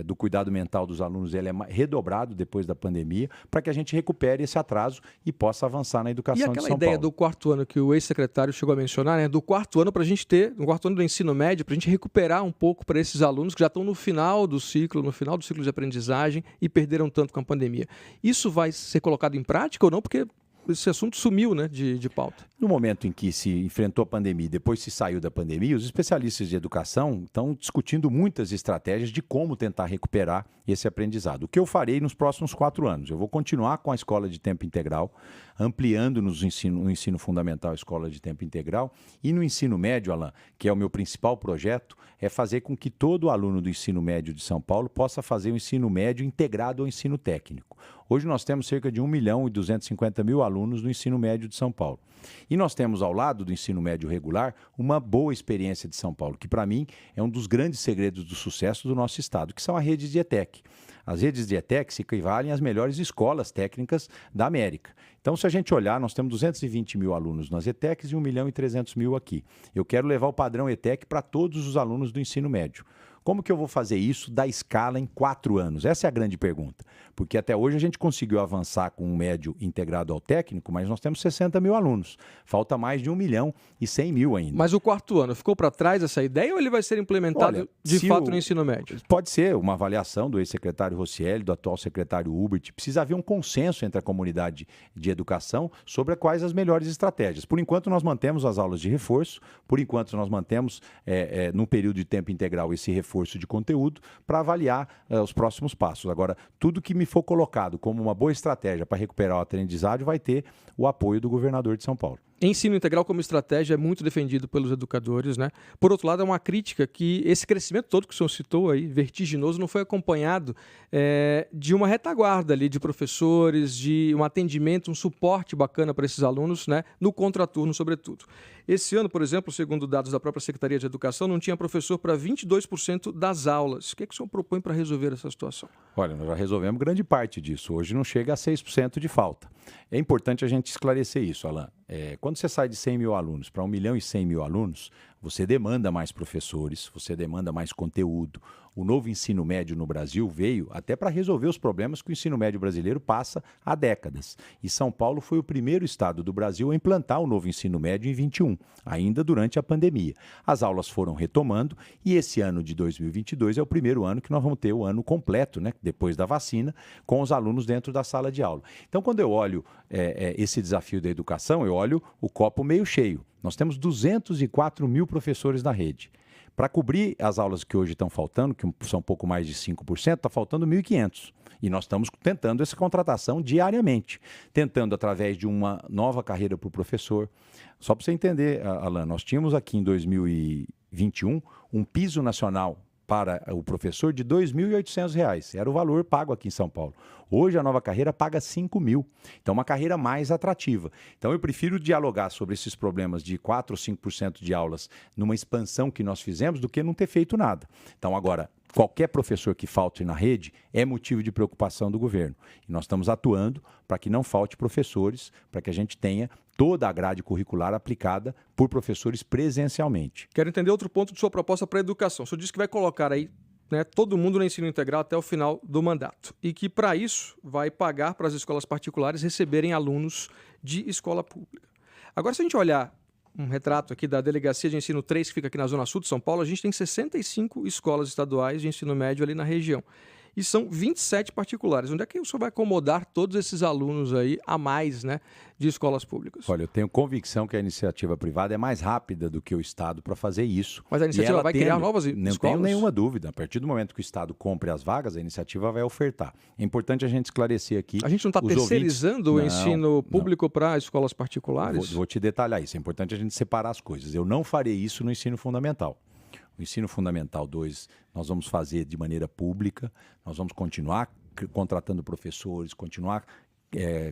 do cuidado mental dos alunos, ele é redobrado depois da pandemia para que a gente recupere esse atraso e possa avançar na educação de São Paulo. E aquela ideia do 4º ano que o ex-secretário chegou a mencionar, né, do 4º ano para a gente ter, no 4º ano do ensino médio, para a gente recuperar um pouco para esses alunos que já estão no final do ciclo de aprendizagem e perderam tanto com a pandemia. Isso vai ser colocado em prática ou não? Porque esse assunto sumiu, né, de pauta. No momento em que se enfrentou a pandemia e depois se saiu da pandemia, os especialistas de educação estão discutindo muitas estratégias de como tentar recuperar esse aprendizado. O que eu farei nos próximos 4 anos? Eu vou continuar com a escola de tempo integral, ampliando no ensino fundamental a escola de tempo integral e no ensino médio, Alan, que é o meu principal projeto, é fazer com que todo aluno do ensino médio de São Paulo possa fazer o ensino médio integrado ao ensino técnico. Hoje nós temos cerca de 1 milhão e 250 mil alunos no ensino médio de São Paulo. E nós temos ao lado do ensino médio regular uma boa experiência de São Paulo, que para mim é um dos grandes segredos do sucesso do nosso estado, que são as redes de ETEC. As redes de ETEC se equivalem às melhores escolas técnicas da América. Então, se a gente olhar, nós temos 220 mil alunos nas ETECs e 1 milhão e 300 mil aqui. Eu quero levar o padrão ETEC para todos os alunos do ensino médio. Como que eu vou fazer isso da escala em 4 anos? Essa é a grande pergunta. Porque até hoje a gente conseguiu avançar com um médio integrado ao técnico, mas nós temos 60 mil alunos. Falta mais de 1.100.000 ainda. Mas o 4º ano, ficou para trás essa ideia ou ele vai ser implementado de fato no ensino médio? Pode ser uma avaliação do ex-secretário Rossielli, do atual secretário Hubert. Precisa haver um consenso entre a comunidade de educação sobre quais as melhores estratégias. Por enquanto, nós mantemos as aulas de reforço, por enquanto, nós mantemos, num período de tempo integral, esse reforço de conteúdo para avaliar os próximos passos. Agora, tudo que me for colocado como uma boa estratégia para recuperar o aprendizagem vai ter o apoio do governador de São Paulo. Ensino integral como estratégia é muito defendido pelos educadores, né? Por outro lado, é uma crítica que esse crescimento todo que o senhor citou aí, vertiginoso, não foi acompanhado de uma retaguarda ali de professores, de um atendimento, um suporte bacana para esses alunos, né? No contraturno, sobretudo. Esse ano, por exemplo, segundo dados da própria Secretaria de Educação, não tinha professor para 22% das aulas. O que o senhor propõe para resolver essa situação? Olha, nós já resolvemos grande parte disso. Hoje não chega a 6% de falta. É importante a gente esclarecer isso, Alan. Quando você sai de 100 mil alunos para 1.100.000 alunos, você demanda mais professores, você demanda mais conteúdo. O novo ensino médio no Brasil veio até para resolver os problemas que o ensino médio brasileiro passa há décadas. E São Paulo foi o primeiro estado do Brasil a implantar o novo ensino médio em 21, ainda durante a pandemia. As aulas foram retomando e esse ano de 2022 é o primeiro ano que nós vamos ter o ano completo, né, depois da vacina, com os alunos dentro da sala de aula. Então, quando eu olho esse desafio da educação, eu olho o copo meio cheio. Nós temos 204 mil professores na rede. Para cobrir as aulas que hoje estão faltando, que são um pouco mais de 5%, está faltando 1.500. E nós estamos tentando essa contratação diariamente, tentando através de uma nova carreira para o professor. Só para você entender, Alan, nós tínhamos aqui em 2021 um piso nacional para o professor de R$ 2.800. Era o valor pago aqui em São Paulo. Hoje a nova carreira paga 5 mil. Então, uma carreira mais atrativa. Então, eu prefiro dialogar sobre esses problemas de 4 ou 5% de aulas numa expansão que nós fizemos do que não ter feito nada. Então, agora, qualquer professor que falte na rede é motivo de preocupação do governo. E nós estamos atuando para que não falte professores, para que a gente tenha toda a grade curricular aplicada por professores presencialmente. Quero entender outro ponto de sua proposta para a educação. O senhor disse que vai colocar aí, né, todo mundo no ensino integral até o final do mandato. E que, para isso, vai pagar para as escolas particulares receberem alunos de escola pública. Agora, se a gente olhar um retrato aqui da Delegacia de Ensino 3, que fica aqui na Zona Sul de São Paulo, a gente tem 65 escolas estaduais de ensino médio ali na região. E são 27 particulares. Onde é que o senhor vai acomodar todos esses alunos aí a mais, né, de escolas públicas? Olha, eu tenho convicção que a iniciativa privada é mais rápida do que o Estado para fazer isso. Mas a iniciativa vai criar novas escolas? Não tenho nenhuma dúvida. A partir do momento que o Estado compre as vagas, a iniciativa vai ofertar. É importante a gente esclarecer aqui. A gente não está terceirizando o ensino público para escolas particulares? Vou te detalhar isso. É importante a gente separar as coisas. Eu não farei isso no ensino fundamental. O ensino fundamental 2 nós vamos fazer de maneira pública, nós vamos continuar contratando professores, continuar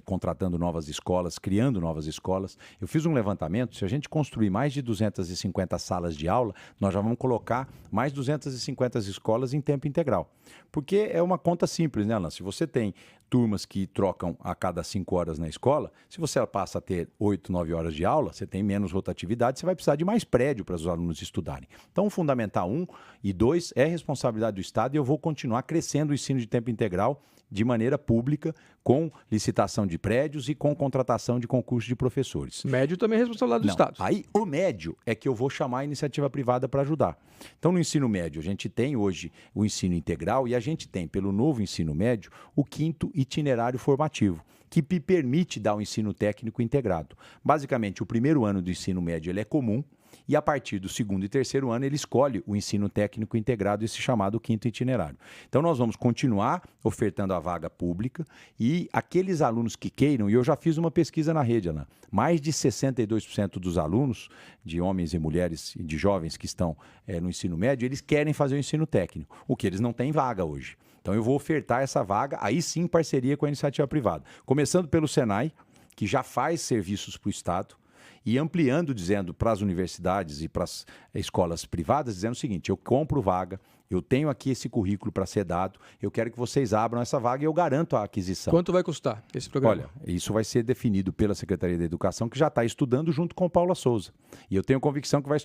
contratando novas escolas, criando novas escolas. Eu fiz um levantamento, se a gente construir mais de 250 salas de aula, nós já vamos colocar mais 250 escolas em tempo integral. Porque é uma conta simples, né, Alan? Se você tem turmas que trocam a cada 5 horas na escola, se você passa a ter 8, 9 horas de aula, você tem menos rotatividade, você vai precisar de mais prédio para os alunos estudarem. Então, o Fundamental 1 e 2 é responsabilidade do Estado e eu vou continuar crescendo o ensino de tempo integral de maneira pública, com licitação de prédios e com contratação de concurso de professores. Médio também é responsabilidade do Estado. Aí, o médio é que eu vou chamar a iniciativa privada para ajudar. Então, no ensino médio, a gente tem hoje o ensino integral e a gente tem, pelo novo ensino médio, o 5º itinerário formativo, que permite dar o ensino técnico integrado. Basicamente, o primeiro ano do ensino médio ele é comum, e a partir do 2º e 3º ano ele escolhe o ensino técnico integrado, esse chamado 5º itinerário. Então nós vamos continuar ofertando a vaga pública e aqueles alunos que queiram, e eu já fiz uma pesquisa na rede, Ana, mais de 62% dos alunos, de homens e mulheres e de jovens que estão no ensino médio, eles querem fazer o ensino técnico, o que eles não têm vaga hoje. Então eu vou ofertar essa vaga, aí sim em parceria com a iniciativa privada. Começando pelo Senai, que já faz serviços para o Estado, e ampliando, dizendo para as universidades e para as escolas privadas, dizendo o seguinte: eu compro vaga, eu tenho aqui esse currículo para ser dado, eu quero que vocês abram essa vaga e eu garanto a aquisição. Quanto vai custar esse programa? Olha, isso vai ser definido pela Secretaria da Educação, que já está estudando junto com o Paula Souza. E eu tenho convicção que vai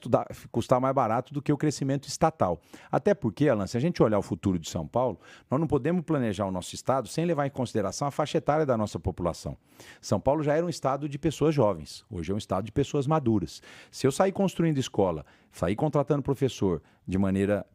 custar mais barato do que o crescimento estatal. Até porque, Alan, se a gente olhar o futuro de São Paulo, nós não podemos planejar o nosso estado sem levar em consideração a faixa etária da nossa população. São Paulo já era um estado de pessoas jovens, hoje é um estado de pessoas maduras. Se eu sair construindo escola, sair contratando professor de maneira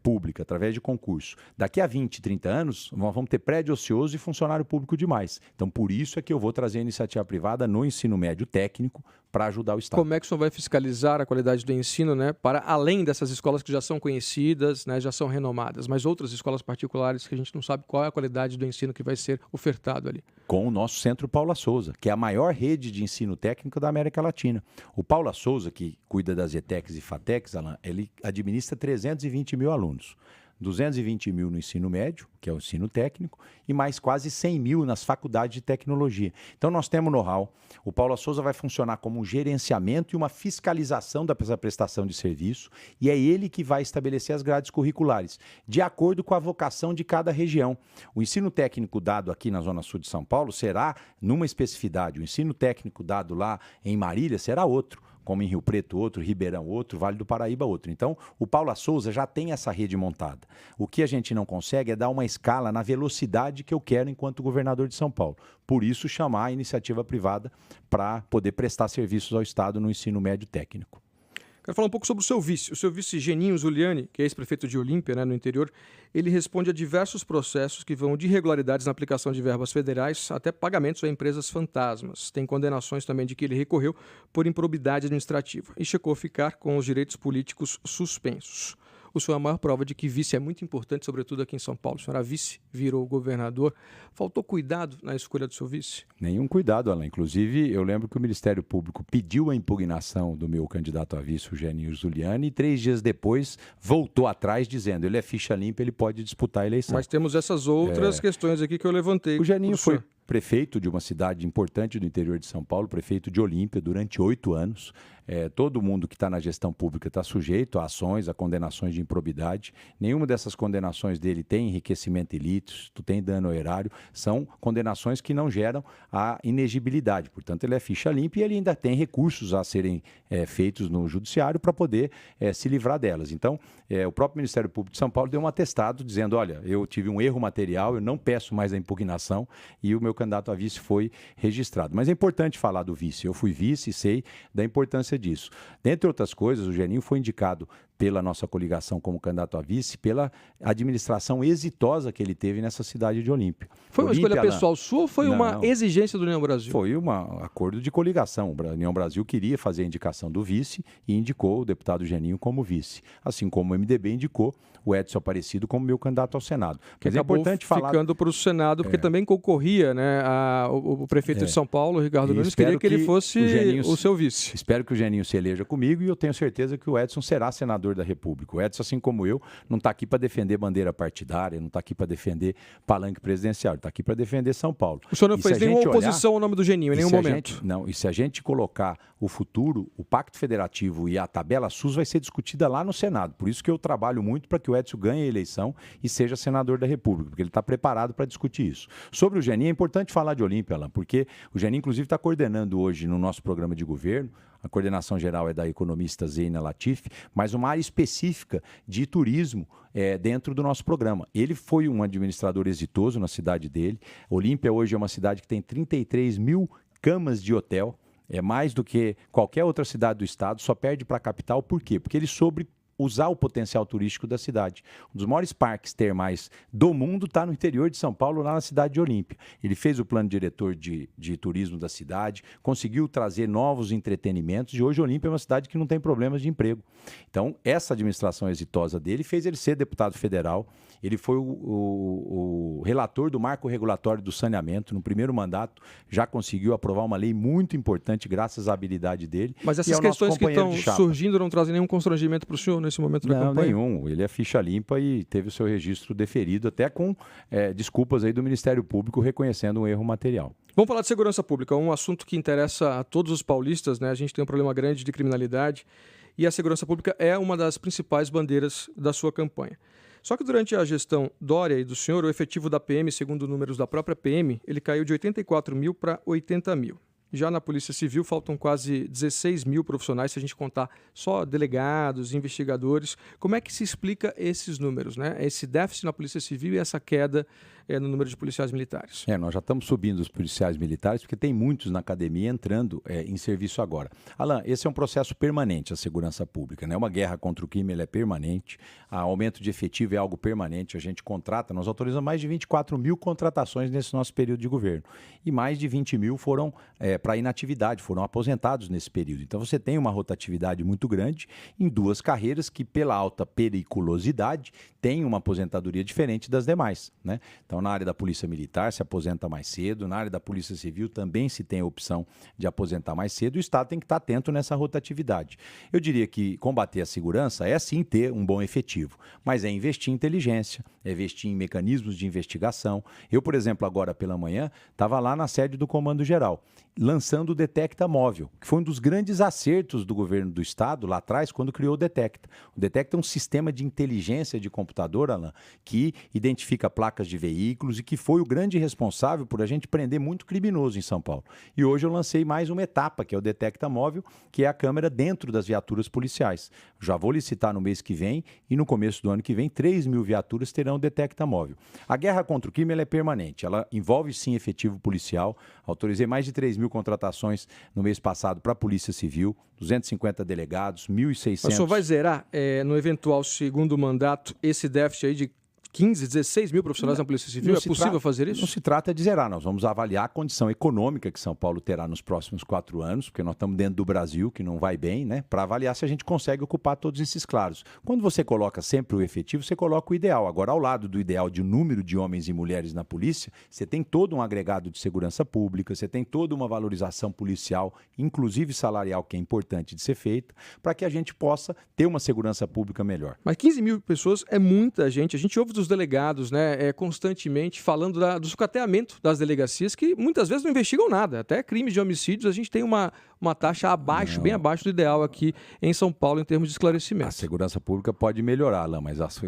pública, através de concurso, daqui a 20, 30 anos, nós vamos ter prédio ocioso e funcionário público demais. Então, por isso é que eu vou trazer a iniciativa privada no ensino médio técnico para ajudar o Estado. Como é que o senhor vai fiscalizar a qualidade do ensino, né, para além dessas escolas que já são conhecidas, né, já são renomadas, mas outras escolas particulares que a gente não sabe qual é a qualidade do ensino que vai ser ofertado ali? Com o nosso Centro Paula Souza, que é a maior rede de ensino técnico da América Latina. O Paula Souza, que cuida das ETECs e FATECs, Alan, ele administra 320 mil alunos. 220 mil no ensino médio, que é o ensino técnico, e mais quase 100 mil nas faculdades de tecnologia. Então, nós temos know-how. O Paula Souza vai funcionar como um gerenciamento e uma fiscalização dessa prestação de serviço, e é ele que vai estabelecer as grades curriculares, de acordo com a vocação de cada região. O ensino técnico dado aqui na Zona Sul de São Paulo será numa especificidade. O ensino técnico dado lá em Marília será outro, como em Rio Preto outro, Ribeirão outro, Vale do Paraíba outro. Então, o Paula Souza já tem essa rede montada. O que a gente não consegue é dar uma escala na velocidade que eu quero enquanto governador de São Paulo. Por isso, chamar a iniciativa privada para poder prestar serviços ao Estado no ensino médio técnico. Quero falar um pouco sobre o seu vice. O seu vice, Geninho Zuliani, que é ex-prefeito de Olímpia, né, no interior, ele responde a diversos processos que vão de irregularidades na aplicação de verbas federais até pagamentos a empresas fantasmas. Tem condenações também de que ele recorreu por improbidade administrativa e chegou a ficar com os direitos políticos suspensos. O senhor é a maior prova de que vice é muito importante, sobretudo aqui em São Paulo. O senhor era vice, virou governador. Faltou cuidado na escolha do seu vice? Nenhum cuidado, Alain. Inclusive, eu lembro que o Ministério Público pediu a impugnação do meu candidato a vice, o Geninho Zuliani, e 3 dias depois voltou atrás dizendo ele é ficha limpa, ele pode disputar a eleição. Mas temos essas outras questões aqui que eu levantei. O Geninho foi prefeito de uma cidade importante do interior de São Paulo, prefeito de Olímpia, durante 8 anos. Todo mundo que está na gestão pública está sujeito a ações, a condenações de improbidade. Nenhuma dessas condenações dele tem enriquecimento ilícito, tem dano ao erário. São condenações que não geram a inegibilidade. Portanto, ele é ficha limpa e ele ainda tem recursos a serem feitos no judiciário para poder se livrar delas. Então, o próprio Ministério Público de São Paulo deu um atestado dizendo, olha, eu tive um erro material, eu não peço mais a impugnação e o meu candidato a vice foi registrado. Mas é importante falar do vice. Eu fui vice e sei da importância disso. Dentre outras coisas, o Geninho foi indicado pela nossa coligação como candidato a vice, pela administração exitosa que ele teve nessa cidade de Olímpia. Foi uma escolha pessoal sua ou foi uma exigência do União Brasil? Foi um acordo de coligação. A União Brasil queria fazer a indicação do vice e indicou o deputado Geninho como vice. Assim como o MDB indicou o Edson Aparecido como meu candidato ao Senado. Mas é importante falar... ficando para o Senado, porque também concorria, né, o prefeito de São Paulo, Ricardo Nunes, queria que ele fosse o seu vice. Espero que o Geninho se eleja comigo e eu tenho certeza que o Edson será senador da República. O Edson, assim como eu, não está aqui para defender bandeira partidária, não está aqui para defender palanque presidencial, está aqui para defender São Paulo. O senhor não fez nenhuma oposição ao nome do Geninho, em nenhum momento? Não, e se a gente colocar o futuro, o Pacto Federativo e a tabela SUS vai ser discutida lá no Senado. Por isso que eu trabalho muito para que o Edson ganhe a eleição e seja senador da República, porque ele está preparado para discutir isso. Sobre o Geninho, é importante falar de Olímpia, Alain, porque o Geninho, inclusive, está coordenando hoje no nosso programa de governo, a coordenação geral é da economista Zeina Latif, mas uma área específica de turismo dentro do nosso programa. Ele foi um administrador exitoso na cidade dele. Olímpia hoje é uma cidade que tem 33 mil camas de hotel, é mais do que qualquer outra cidade do estado, só perde para a capital. Por quê? Porque ele soube usar o potencial turístico da cidade. Um dos maiores parques termais do mundo está no interior de São Paulo, lá na cidade de Olímpia. Ele fez o plano diretor de turismo da cidade, conseguiu trazer novos entretenimentos e hoje Olímpia é uma cidade que não tem problemas de emprego. Então, essa administração exitosa dele fez ele ser deputado federal. Ele foi o relator do marco regulatório do saneamento. No primeiro mandato, já conseguiu aprovar uma lei muito importante graças à habilidade dele. Mas essas questões que estão surgindo não trazem nenhum constrangimento para o senhor nesse momento da campanha? Não, nenhum. Ele é ficha limpa e teve o seu registro deferido, até com desculpas aí do Ministério Público reconhecendo um erro material. Vamos falar de segurança pública, um assunto que interessa a todos os paulistas, né? A gente tem um problema grande de criminalidade e a segurança pública é uma das principais bandeiras da sua campanha. Só que durante a gestão Dória e do senhor, o efetivo da PM, segundo números da própria PM, ele caiu de 84 mil para 80 mil. Já na Polícia Civil faltam quase 16 mil profissionais, se a gente contar só delegados, investigadores. Como é que se explica esses números, né? Esse déficit na Polícia Civil e essa queda no número de policiais militares? Nós já estamos subindo os policiais militares porque tem muitos na academia entrando em serviço agora. Alan, esse é um processo permanente, a segurança pública, né? Uma guerra contra o crime, ela é permanente, o aumento de efetivo é algo permanente, a gente contrata, nós autorizamos mais de 24 mil contratações nesse nosso período de governo e mais de 20 mil foram para inatividade, foram aposentados nesse período. Então você tem uma rotatividade muito grande em duas carreiras que, pela alta periculosidade, têm uma aposentadoria diferente das demais, né? Então, na área da Polícia Militar se aposenta mais cedo, na área da Polícia Civil também se tem a opção de aposentar mais cedo, e o Estado tem que estar atento nessa rotatividade. Eu diria que combater a segurança é sim ter um bom efetivo, mas é investir em inteligência, é investir em mecanismos de investigação. Eu, por exemplo, agora pela manhã, estava lá na sede do Comando Geral, lançando o Detecta Móvel, que foi um dos grandes acertos do governo do Estado lá atrás, quando criou o Detecta. O Detecta é um sistema de inteligência de computador, Alan, que identifica placas de veículos e que foi o grande responsável por a gente prender muito criminoso em São Paulo. E hoje eu lancei mais uma etapa, que é o Detecta Móvel, que é a câmera dentro das viaturas policiais. Já vou licitar no mês que vem e no começo do ano que vem, 3 mil viaturas terão o Detecta Móvel. A guerra contra o crime ela é permanente, ela envolve sim efetivo policial. Autorizei mais de 3 mil contratações no mês passado para a Polícia Civil, 250 delegados, 1.600... Mas o senhor vai zerar, no eventual segundo mandato, esse déficit aí de 15, 16 mil profissionais na Polícia Civil? É possível fazer isso? Não se trata de zerar, nós vamos avaliar a condição econômica que São Paulo terá nos próximos 4 anos, porque nós estamos dentro do Brasil, que não vai bem, né? Para avaliar se a gente consegue ocupar todos esses claros. Quando você coloca sempre o efetivo, você coloca o ideal. Agora, ao lado do ideal de número de homens e mulheres na polícia, você tem todo um agregado de segurança pública, você tem toda uma valorização policial, inclusive salarial, que é importante de ser feita, para que a gente possa ter uma segurança pública melhor. Mas 15 mil pessoas é muita gente. A gente ouve dos delegados, né, constantemente falando do sucateamento das delegacias, que muitas vezes não investigam nada. Até crimes de homicídios a gente tem uma taxa abaixo, bem abaixo do ideal aqui em São Paulo em termos de esclarecimento. A segurança pública pode melhorar, Alain, mas as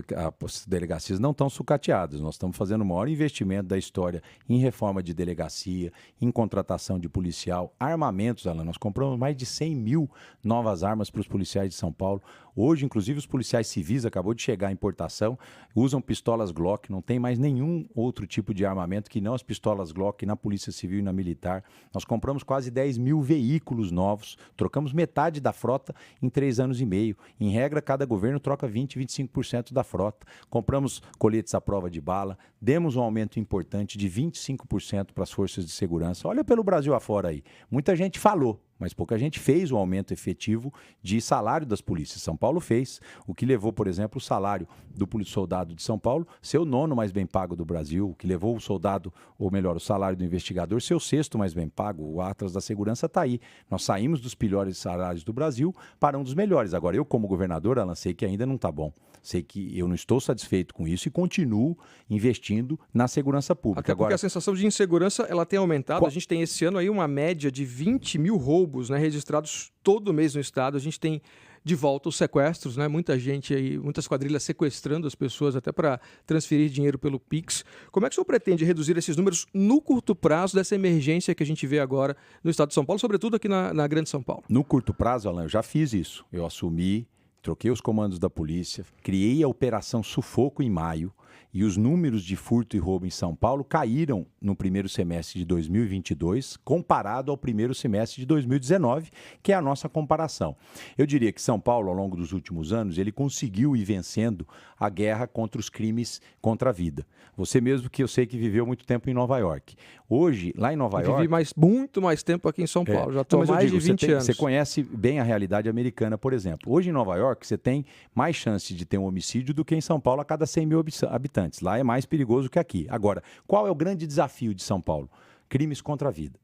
delegacias não estão sucateadas. Nós estamos fazendo o maior investimento da história em reforma de delegacia, em contratação de policial, armamentos, Alain. Nós compramos mais de 100 mil novas armas para os policiais de São Paulo. Hoje, inclusive, os policiais civis, acabou de chegar a importação, usam pistolas Glock, não tem mais nenhum outro tipo de armamento que não as pistolas Glock na Polícia Civil e na Militar. Nós compramos quase 10 mil veículos novos, trocamos metade da frota em 3 anos e meio. Em regra, cada governo troca 20%, 25% da frota. Compramos coletes à prova de bala, demos um aumento importante de 25% para as forças de segurança. Olha pelo Brasil afora aí. Muita gente falou, mas pouca gente fez o aumento efetivo de salário das polícias. São Paulo fez, o que levou, por exemplo, o salário do soldado de São Paulo ser o 9º mais bem pago do Brasil, o que levou o soldado, ou melhor, o salário do investigador ser o 6º mais bem pago. O Atlas da Segurança está aí. Nós saímos dos piores salários do Brasil para um dos melhores. Agora, eu como governador, Alan, sei que ainda não está bom. Sei que eu não estou satisfeito com isso e continuo investindo na segurança pública. Até porque agora, a sensação de insegurança ela tem aumentado. A gente tem esse ano aí uma média de 20 mil roubos, né, registrados todo mês no estado. A gente tem de volta os sequestros, né? Muita gente aí, muitas quadrilhas sequestrando as pessoas até para transferir dinheiro pelo Pix. Como é que o senhor pretende reduzir esses números no curto prazo dessa emergência que a gente vê agora no estado de São Paulo, sobretudo aqui na Grande São Paulo? No curto prazo, Alan, eu já fiz isso. Eu assumi, troquei os comandos da polícia, criei a Operação Sufoco em maio, e os números de furto e roubo em São Paulo caíram no primeiro semestre de 2022, comparado ao primeiro semestre de 2019, que é a nossa comparação. Eu diria que São Paulo, ao longo dos últimos anos, ele conseguiu ir vencendo a guerra contra os crimes contra a vida. Você mesmo, que eu sei que viveu muito tempo em Nova York. Hoje, lá em Nova York... Vivi muito mais tempo aqui em São Paulo, já estou mais de 20 anos. Você conhece bem a realidade americana, por exemplo. Hoje em Nova York, você tem mais chance de ter um homicídio do que em São Paulo a cada 100 mil habitantes. Lá é mais perigoso que aqui. Agora, qual é o grande desafio de São Paulo? Crimes contra a vida.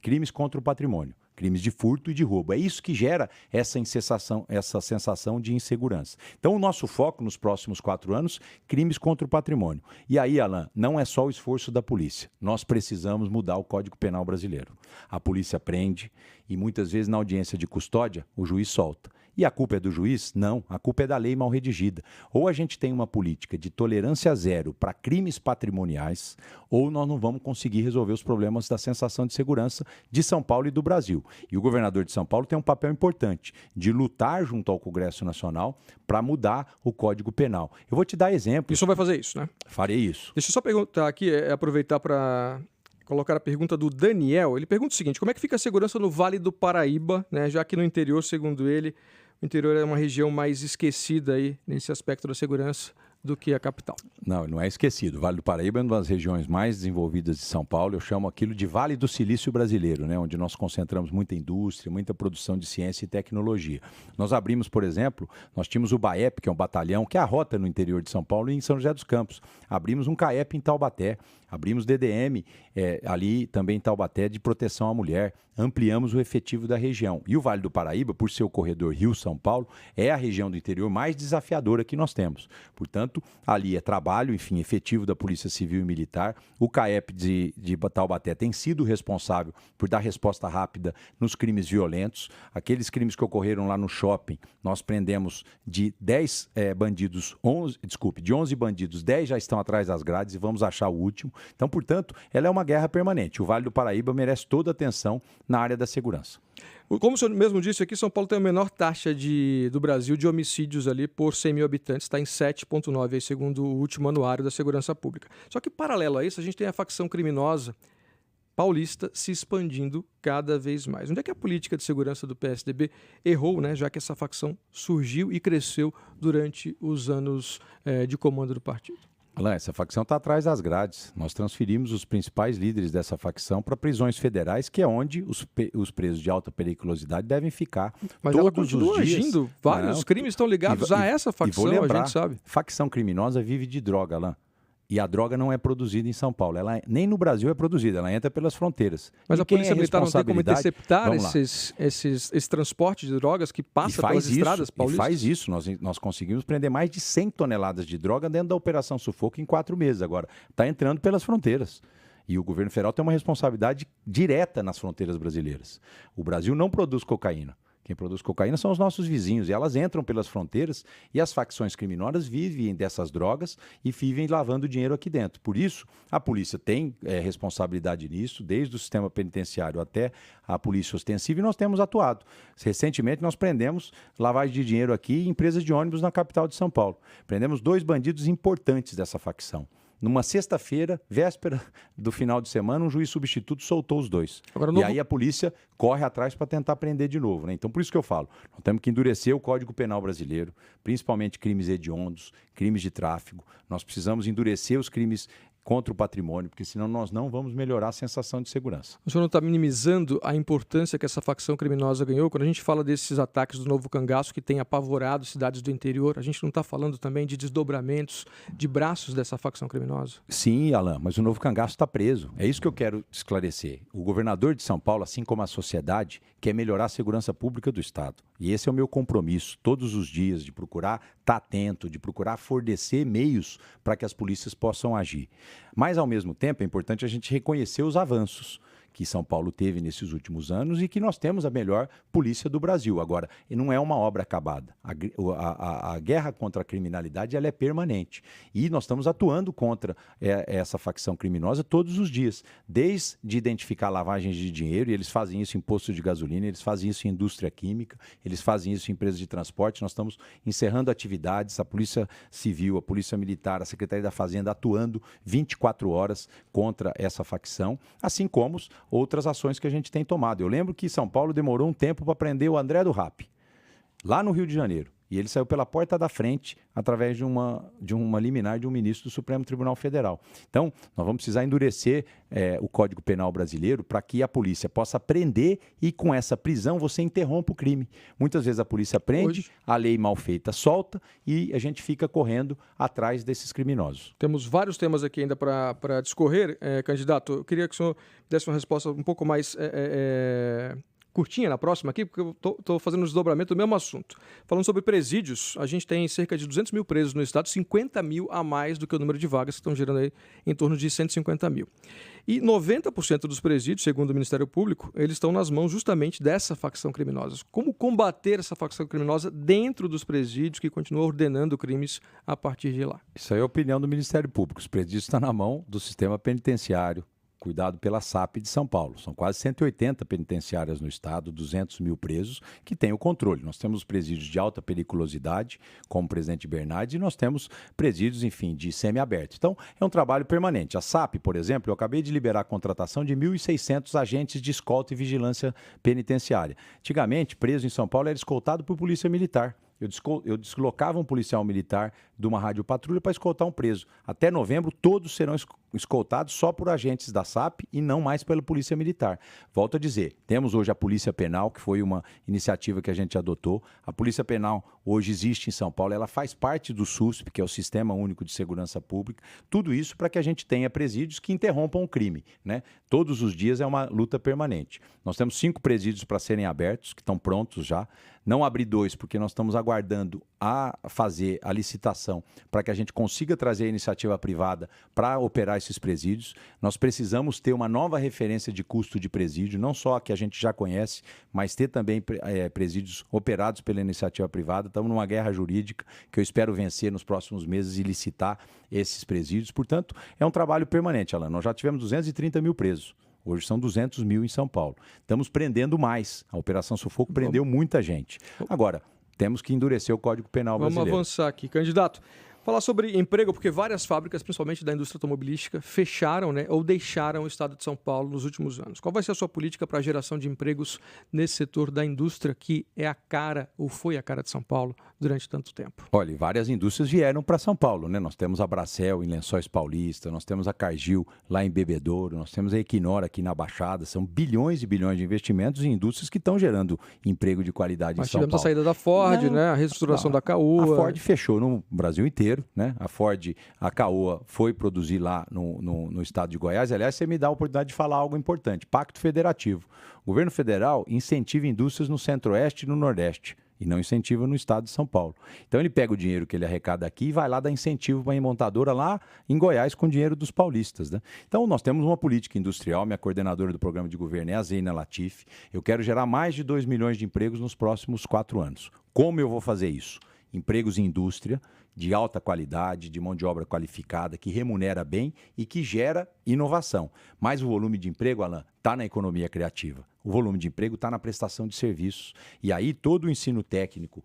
Crimes contra o patrimônio. Crimes de furto e de roubo. É isso que gera essa sensação de insegurança. Então, o nosso foco nos próximos 4 anos, crimes contra o patrimônio. E aí, Alan, não é só o esforço da polícia. Nós precisamos mudar o Código Penal brasileiro. A polícia prende e muitas vezes na audiência de custódia, o juiz solta. E a culpa é do juiz? Não, a culpa é da lei mal redigida. Ou a gente tem uma política de tolerância zero para crimes patrimoniais, ou nós não vamos conseguir resolver os problemas da sensação de segurança de São Paulo e do Brasil. E o governador de São Paulo tem um papel importante de lutar junto ao Congresso Nacional para mudar o Código Penal. Eu vou te dar exemplos. E o senhor vai fazer isso, né? Farei isso. Deixa eu só perguntar aqui, aproveitar para colocar a pergunta do Daniel. Ele pergunta o seguinte: como é que fica a segurança no Vale do Paraíba, né? Já que no interior, segundo ele, o interior é uma região mais esquecida aí nesse aspecto da segurança do que a capital. Não é esquecido. O Vale do Paraíba é uma das regiões mais desenvolvidas de São Paulo. Eu chamo aquilo de Vale do Silício Brasileiro, né? Onde nós concentramos muita indústria, muita produção de ciência e tecnologia. Nós abrimos, por exemplo, nós tínhamos o BAEP, que é um batalhão, que é a rota no interior de São Paulo e em São José dos Campos. Abrimos um CAEP em Taubaté, abrimos DDM ali também em Taubaté de proteção à mulher. Ampliamos o efetivo da região. E o Vale do Paraíba, por ser o corredor Rio-São Paulo, é a região do interior mais desafiadora que nós temos. Portanto, ali é trabalho, enfim, efetivo da Polícia Civil e Militar. O CAEP de Taubaté tem sido responsável por dar resposta rápida nos crimes violentos. Aqueles crimes que ocorreram lá no shopping, nós prendemos de 10 bandidos, de 11 bandidos, 10 já estão atrás das grades e vamos achar o último. Então, portanto, ela é uma guerra permanente. O Vale do Paraíba merece toda a atenção na área da segurança. Como o senhor mesmo disse aqui, São Paulo tem a menor taxa do Brasil de homicídios ali por 100 mil habitantes, está em 7,9, aí, segundo o último anuário da Segurança Pública. Só que, paralelo a isso, a gente tem a facção criminosa paulista se expandindo cada vez mais. Onde é que a política de segurança do PSDB errou, né, já que essa facção surgiu e cresceu durante os anos de comando do partido? Alain, essa facção está atrás das grades. Nós transferimos os principais líderes dessa facção para prisões federais, que é onde os presos de alta periculosidade devem ficar. Mas todos ela continua os dias. agindo. Vários crimes estão ligados a essa facção, vou lembrar, a gente sabe. Facção criminosa vive de droga, Alain. E a droga não é produzida em São Paulo. Ela nem no Brasil é produzida, ela entra pelas fronteiras. Mas a Polícia Militar não tem como interceptar esse transporte de drogas que passa pelas estradas paulistas? E faz isso. Nós conseguimos prender mais de 100 toneladas de droga dentro da Operação Sufoco em 4 meses. Agora, está entrando pelas fronteiras. E o governo federal tem uma responsabilidade direta nas fronteiras brasileiras. O Brasil não produz cocaína. Quem produz cocaína são os nossos vizinhos, e elas entram pelas fronteiras e as facções criminosas vivem dessas drogas e vivem lavando dinheiro aqui dentro. Por isso, a polícia tem responsabilidade nisso, desde o sistema penitenciário até a polícia ostensiva, e nós temos atuado. Recentemente, nós prendemos lavagem de dinheiro aqui em empresas de ônibus na capital de São Paulo. Prendemos 2 bandidos importantes dessa facção. Numa sexta-feira, véspera do final de semana, um juiz substituto soltou os 2. E aí a polícia corre atrás para tentar prender de novo, né? Então, por isso que eu falo, nós temos que endurecer o Código Penal brasileiro, principalmente crimes hediondos, crimes de tráfico. Nós precisamos endurecer os crimes contra o patrimônio, porque senão nós não vamos melhorar a sensação de segurança. O senhor não está minimizando a importância que essa facção criminosa ganhou? Quando a gente fala desses ataques do Novo Cangaço que tem apavorado cidades do interior, a gente não está falando também de desdobramentos de braços dessa facção criminosa? Sim, Alain, mas o Novo Cangaço está preso. É isso que eu quero esclarecer. O governador de São Paulo, assim como a sociedade, quer melhorar a segurança pública do Estado. E esse é o meu compromisso, todos os dias, de procurar estar atento, de procurar fornecer meios para que as polícias possam agir. Mas, ao mesmo tempo, é importante a gente reconhecer os avanços que São Paulo teve nesses últimos anos e que nós temos a melhor polícia do Brasil. Agora, não é uma obra acabada. A guerra contra a criminalidade ela é permanente. E nós estamos atuando contra essa facção criminosa todos os dias. Desde identificar lavagens de dinheiro, e eles fazem isso em postos de gasolina, eles fazem isso em indústria química, eles fazem isso em empresas de transporte. Nós estamos encerrando atividades, a Polícia Civil, a Polícia Militar, a Secretaria da Fazenda atuando 24 horas contra essa facção, assim como outras ações que a gente tem tomado. Eu lembro que São Paulo demorou um tempo para prender o André do Rap, lá no Rio de Janeiro. E ele saiu pela porta da frente através de uma liminar de um ministro do Supremo Tribunal Federal. Então, nós vamos precisar endurecer o Código Penal brasileiro para que a polícia possa prender e, com essa prisão, você interrompa o crime. Muitas vezes a polícia prende, a lei mal feita solta e a gente fica correndo atrás desses criminosos. Temos vários temas aqui ainda para discorrer, candidato. Eu queria que o senhor desse uma resposta um pouco mais curtinha na próxima aqui, porque eu estou fazendo um desdobramento do mesmo assunto. Falando sobre presídios, a gente tem cerca de 200 mil presos no estado, 50 mil a mais do que o número de vagas, que estão gerando aí em torno de 150 mil. E 90% dos presídios, segundo o Ministério Público, eles estão nas mãos justamente dessa facção criminosa. Como combater essa facção criminosa dentro dos presídios que continua ordenando crimes a partir de lá? Isso aí é a opinião do Ministério Público. Os presídios estão na mão do sistema penitenciário, cuidado pela SAP de São Paulo. São quase 180 penitenciárias no estado, 200 mil presos, que têm o controle. Nós temos presídios de alta periculosidade, como o Presidente Bernardes, e nós temos presídios, enfim, de semiaberto. Então, é um trabalho permanente. A SAP, por exemplo, eu acabei de liberar a contratação de 1.600 agentes de escolta e vigilância penitenciária. Antigamente, preso em São Paulo era escoltado por polícia militar. Eu deslocava um policial militar de uma radiopatrulha para escoltar um preso. Até novembro, todos serão escoltados só por agentes da SAP e não mais pela Polícia Militar. Volto a dizer, temos hoje a Polícia Penal, que foi uma iniciativa que a gente adotou. A Polícia Penal hoje existe em São Paulo, ela faz parte do SUSP, que é o Sistema Único de Segurança Pública. Tudo isso para que a gente tenha presídios que interrompam o crime, né? Todos os dias é uma luta permanente. Nós temos 5 presídios para serem abertos, que estão prontos já. Não abri 2, porque nós estamos aguardando a fazer a licitação para que a gente consiga trazer a iniciativa privada para operar esses presídios. Nós precisamos ter uma nova referência de custo de presídio, não só a que a gente já conhece, mas ter também presídios operados pela iniciativa privada. Estamos numa guerra jurídica que eu espero vencer nos próximos meses e licitar esses presídios. Portanto, é um trabalho permanente, Alan. Nós já tivemos 230 mil presos. Hoje são 200 mil em São Paulo. Estamos prendendo mais. A Operação Sufoco prendeu muita gente. Agora, temos que endurecer o Código Penal brasileiro. Vamos avançar aqui. Candidato, falar sobre emprego, porque várias fábricas, principalmente da indústria automobilística, fecharam, né, ou deixaram o estado de São Paulo nos últimos anos. Qual vai ser a sua política para a geração de empregos nesse setor da indústria que é a cara, ou foi a cara de São Paulo durante tanto tempo? Olha, várias indústrias vieram para São Paulo, né? Nós temos a Bracel em Lençóis Paulista, nós temos a Cargill lá em Bebedouro, nós temos a Equinor aqui na Baixada. São bilhões e bilhões de investimentos em indústrias que estão gerando emprego de qualidade em São Paulo. Nós tivemos a saída da Ford, né? A reestruturação da Caoa. A Ford fechou no Brasil inteiro, né? A Caoa foi produzir lá no estado de Goiás. Aliás, você me dá a oportunidade de falar algo importante. Pacto Federativo. O governo federal incentiva indústrias no Centro-Oeste e no Nordeste. E não incentiva no estado de São Paulo. Então ele pega o dinheiro que ele arrecada aqui e vai lá dar incentivo para a montadora lá em Goiás com o dinheiro dos paulistas, né? Então nós temos uma política industrial, minha coordenadora do programa de governo é a Zeina Latifi. Eu quero gerar mais de 2 milhões de empregos nos próximos 4 anos. Como eu vou fazer isso? Empregos em indústria, de alta qualidade, de mão de obra qualificada, que remunera bem e que gera inovação. Mas o volume de emprego, Alan, está na economia criativa. O volume de emprego está na prestação de serviços. E aí todo o ensino técnico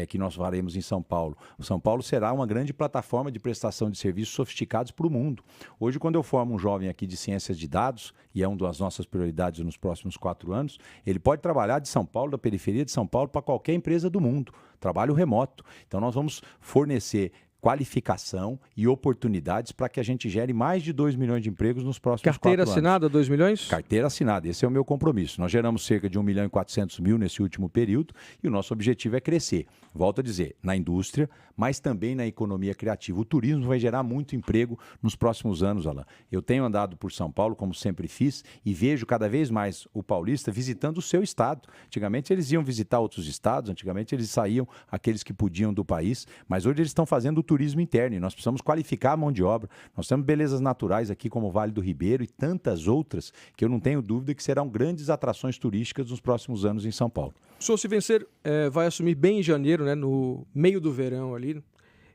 que nós faremos em São Paulo. O São Paulo será uma grande plataforma de prestação de serviços sofisticados para o mundo. Hoje, quando eu formo um jovem aqui de ciências de dados, e é uma das nossas prioridades nos próximos 4 anos, ele pode trabalhar de São Paulo, da periferia de São Paulo, para qualquer empresa do mundo. Trabalho remoto. Então, nós vamos fornecer qualificação e oportunidades para que a gente gere mais de 2 milhões de empregos nos próximos 4 anos. Carteira assinada, 2 milhões? Carteira assinada, esse é o meu compromisso. Nós geramos cerca de 1.400.000 nesse último período e o nosso objetivo é crescer. Volto a dizer, na indústria, mas também na economia criativa. O turismo vai gerar muito emprego nos próximos anos, Alan. Eu tenho andado por São Paulo, como sempre fiz, e vejo cada vez mais o paulista visitando o seu estado. Antigamente eles iam visitar outros estados, antigamente eles saíam aqueles que podiam do país, mas hoje eles estão fazendo o turismo interno e nós precisamos qualificar a mão de obra. Nós temos belezas naturais aqui como o Vale do Ribeiro e tantas outras que eu não tenho dúvida que serão grandes atrações turísticas nos próximos anos em São Paulo. O senhor, se vencer, vai assumir bem em janeiro, né, no meio do verão ali,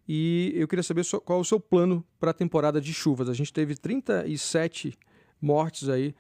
e eu queria saber qual é o seu plano para a temporada de chuvas. A gente teve 37 mortes aí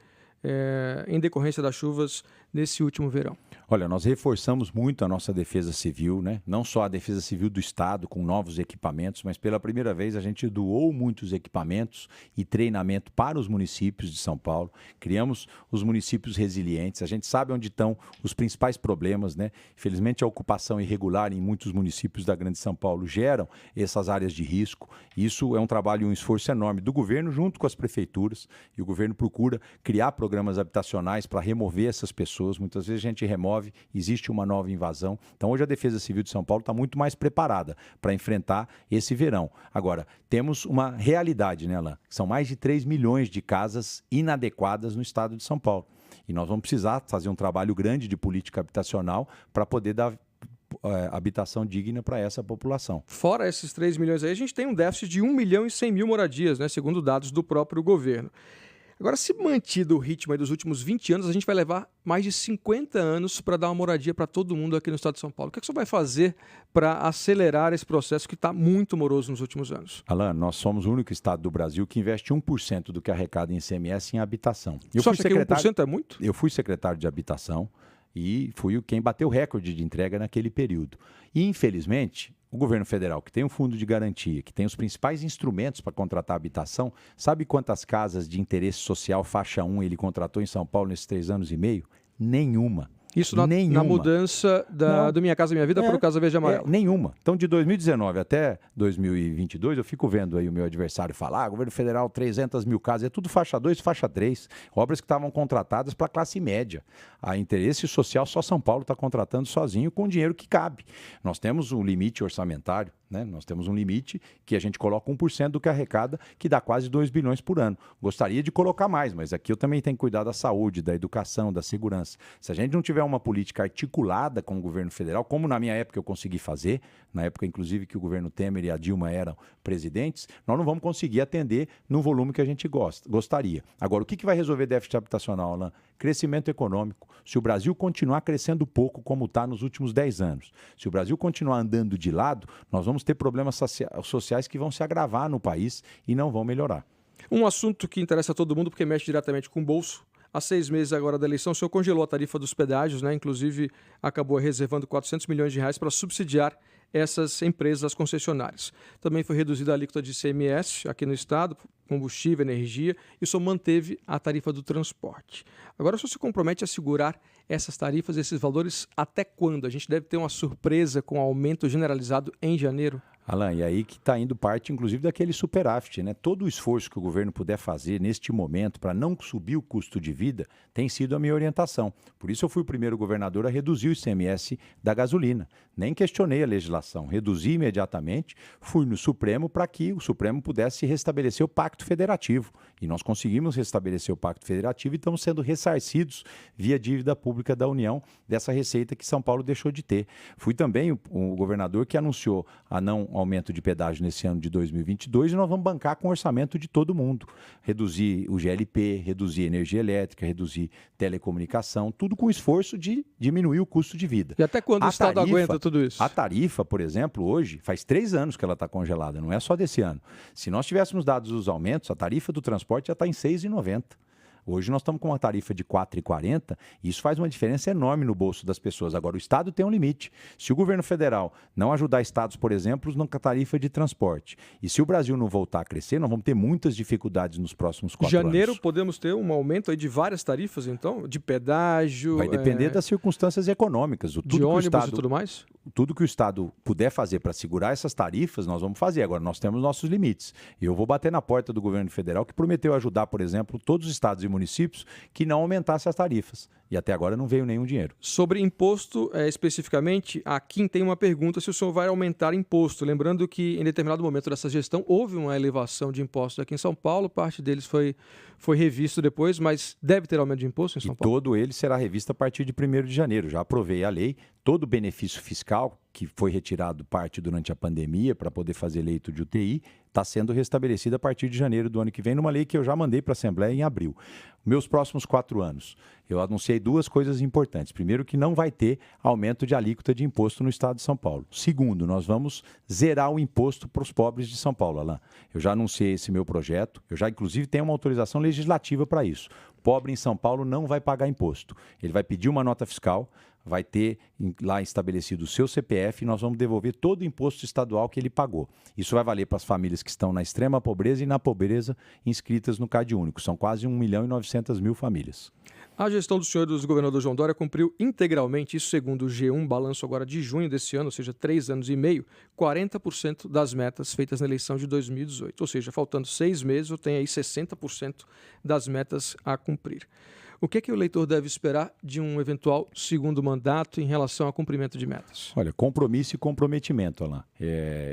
em decorrência das chuvas nesse último verão. Olha, nós reforçamos muito a nossa defesa civil, né? Não só a defesa civil do Estado com novos equipamentos, mas pela primeira vez a gente doou muitos equipamentos e treinamento para os municípios de São Paulo. Criamos os municípios resilientes. A gente sabe onde estão os principais problemas, né? Infelizmente, a ocupação irregular em muitos municípios da Grande São Paulo geram essas áreas de risco. Isso é um trabalho e um esforço enorme do governo junto com as prefeituras. E o governo procura criar programas habitacionais para remover essas pessoas. Muitas vezes a gente remove, existe uma nova invasão. Então hoje a Defesa Civil de São Paulo está muito mais preparada para enfrentar esse verão. Agora, temos uma realidade, né, Alain? São mais de 3 milhões de casas inadequadas no estado de São Paulo. E nós vamos precisar fazer um trabalho grande de política habitacional para poder dar habitação digna para essa população. Fora esses 3 milhões aí, a gente tem um déficit de 1 milhão e 100 mil moradias, né, segundo dados do próprio governo. Agora, se mantido o ritmo aí dos últimos 20 anos, a gente vai levar mais de 50 anos para dar uma moradia para todo mundo aqui no estado de São Paulo. O que é que você vai fazer para acelerar esse processo que está muito moroso nos últimos anos? Alan, nós somos o único estado do Brasil que investe 1% do que arrecada em ICMS em habitação. Você acha que 1% é muito? Eu fui secretário de habitação e fui quem bateu o recorde de entrega naquele período. E, infelizmente, o governo federal, que tem um fundo de garantia, que tem os principais instrumentos para contratar habitação, sabe quantas casas de interesse social faixa 1 ele contratou em São Paulo nesses 3 anos e meio? Nenhuma. Isso na mudança do Minha Casa Minha Vida para o Casa Verde e Amarelo? Nenhuma. Então, de 2019 até 2022, eu fico vendo aí o meu adversário falar, governo federal, 300 mil casas, é tudo faixa 2, faixa 3, obras que estavam contratadas para a classe média. A interesse social, só São Paulo está contratando sozinho com o dinheiro que cabe. Nós temos um limite orçamentário, né? Nós temos um limite que a gente coloca 1% do que arrecada, que dá quase 2 bilhões por ano. Gostaria de colocar mais, mas aqui eu também tenho que cuidar da saúde, da educação, da segurança. Se a gente não tiver uma política articulada com o governo federal, como na minha época eu consegui fazer, na época inclusive que o governo Temer e a Dilma eram presidentes, nós não vamos conseguir atender no volume que a gente gostaria. Agora, o que vai resolver déficit habitacional, Alain? Crescimento econômico. Se o Brasil continuar crescendo pouco como está nos últimos 10 anos, se o Brasil continuar andando de lado, nós vamos ter problemas sociais que vão se agravar no país e não vão melhorar. Um assunto que interessa a todo mundo porque mexe diretamente com o bolso. Há 6 meses agora da eleição, o senhor congelou a tarifa dos pedágios, né? Inclusive acabou reservando 400 milhões de reais para subsidiar essas empresas, as concessionárias. Também foi reduzida a alíquota de ICMS aqui no estado, combustível, energia, e o senhor manteve a tarifa do transporte. Agora o senhor se compromete a segurar essas tarifas, esses valores, até quando? A gente deve ter uma surpresa com o aumento generalizado em janeiro? Alan, e aí que está indo parte, inclusive, daquele superávit, né? Todo o esforço que o governo puder fazer neste momento para não subir o custo de vida tem sido a minha orientação. Por isso eu fui o primeiro governador a reduzir o ICMS da gasolina. Nem questionei a legislação, reduzi imediatamente, fui no Supremo para que o Supremo pudesse restabelecer o Pacto Federativo. E nós conseguimos restabelecer o Pacto Federativo e estamos sendo ressarcidos via dívida pública da União dessa receita que São Paulo deixou de ter. Fui também o governador que anunciou a não aumento de pedágio nesse ano de 2022 e nós vamos bancar com o orçamento de todo mundo. Reduzir o GLP, reduzir energia elétrica, reduzir telecomunicação, tudo com esforço de diminuir o custo de vida. E até quando o Estado aguenta tudo isso? A tarifa, por exemplo, hoje, faz 3 anos que ela está congelada, não é só desse ano. Se nós tivéssemos dados os aumentos, a tarifa do transporte já está em R$ 6,90. Hoje nós estamos com uma tarifa de R$ 4,40 e isso faz uma diferença enorme no bolso das pessoas. Agora, o Estado tem um limite. Se o governo federal não ajudar estados, por exemplo, na tarifa de transporte, e se o Brasil não voltar a crescer, nós vamos ter muitas dificuldades nos próximos 4 anos. Em janeiro podemos ter um aumento aí de várias tarifas, então? De pedágio? Vai depender das circunstâncias econômicas. De ônibus e tudo mais? Tudo que o Estado puder fazer para segurar essas tarifas, nós vamos fazer. Agora, nós temos nossos limites. E eu vou bater na porta do governo federal, que prometeu ajudar, por exemplo, todos os estados e municípios que não aumentassem as tarifas. E até agora não veio nenhum dinheiro. Sobre imposto, especificamente, a Kim tem uma pergunta se o senhor vai aumentar imposto. Lembrando que em determinado momento dessa gestão houve uma elevação de impostos aqui em São Paulo, parte deles foi revisto depois, mas deve ter aumento de imposto em São Paulo? E todo ele será revisto a partir de 1º de janeiro. Já aprovei a lei, todo o benefício fiscal que foi retirado parte durante a pandemia para poder fazer leito de UTI, está sendo restabelecido a partir de janeiro do ano que vem, numa lei que eu já mandei para a Assembleia em abril. Meus próximos 4 anos, eu anunciei 2 coisas importantes. Primeiro, que não vai ter aumento de alíquota de imposto no estado de São Paulo. Segundo, nós vamos zerar o imposto para os pobres de São Paulo, Alain. Eu já anunciei esse meu projeto, eu já inclusive tenho uma autorização legislativa para isso. Pobre em São Paulo não vai pagar imposto. Ele vai pedir uma nota fiscal, vai ter lá estabelecido o seu CPF e nós vamos devolver todo o imposto estadual que ele pagou. Isso vai valer para as famílias que estão na extrema pobreza e na pobreza inscritas no CadÚnico. São quase 1.900.000 famílias. A gestão do senhor e do governador João Dória cumpriu integralmente, isso segundo o G1, balanço agora de junho desse ano, ou seja, 3 anos e meio, 40% das metas feitas na eleição de 2018. Ou seja, faltando 6 meses, eu tenho aí 60% das metas a cumprir. O que é que o eleitor deve esperar de um eventual segundo mandato em relação ao cumprimento de metas? Olha, compromisso e comprometimento, Alain.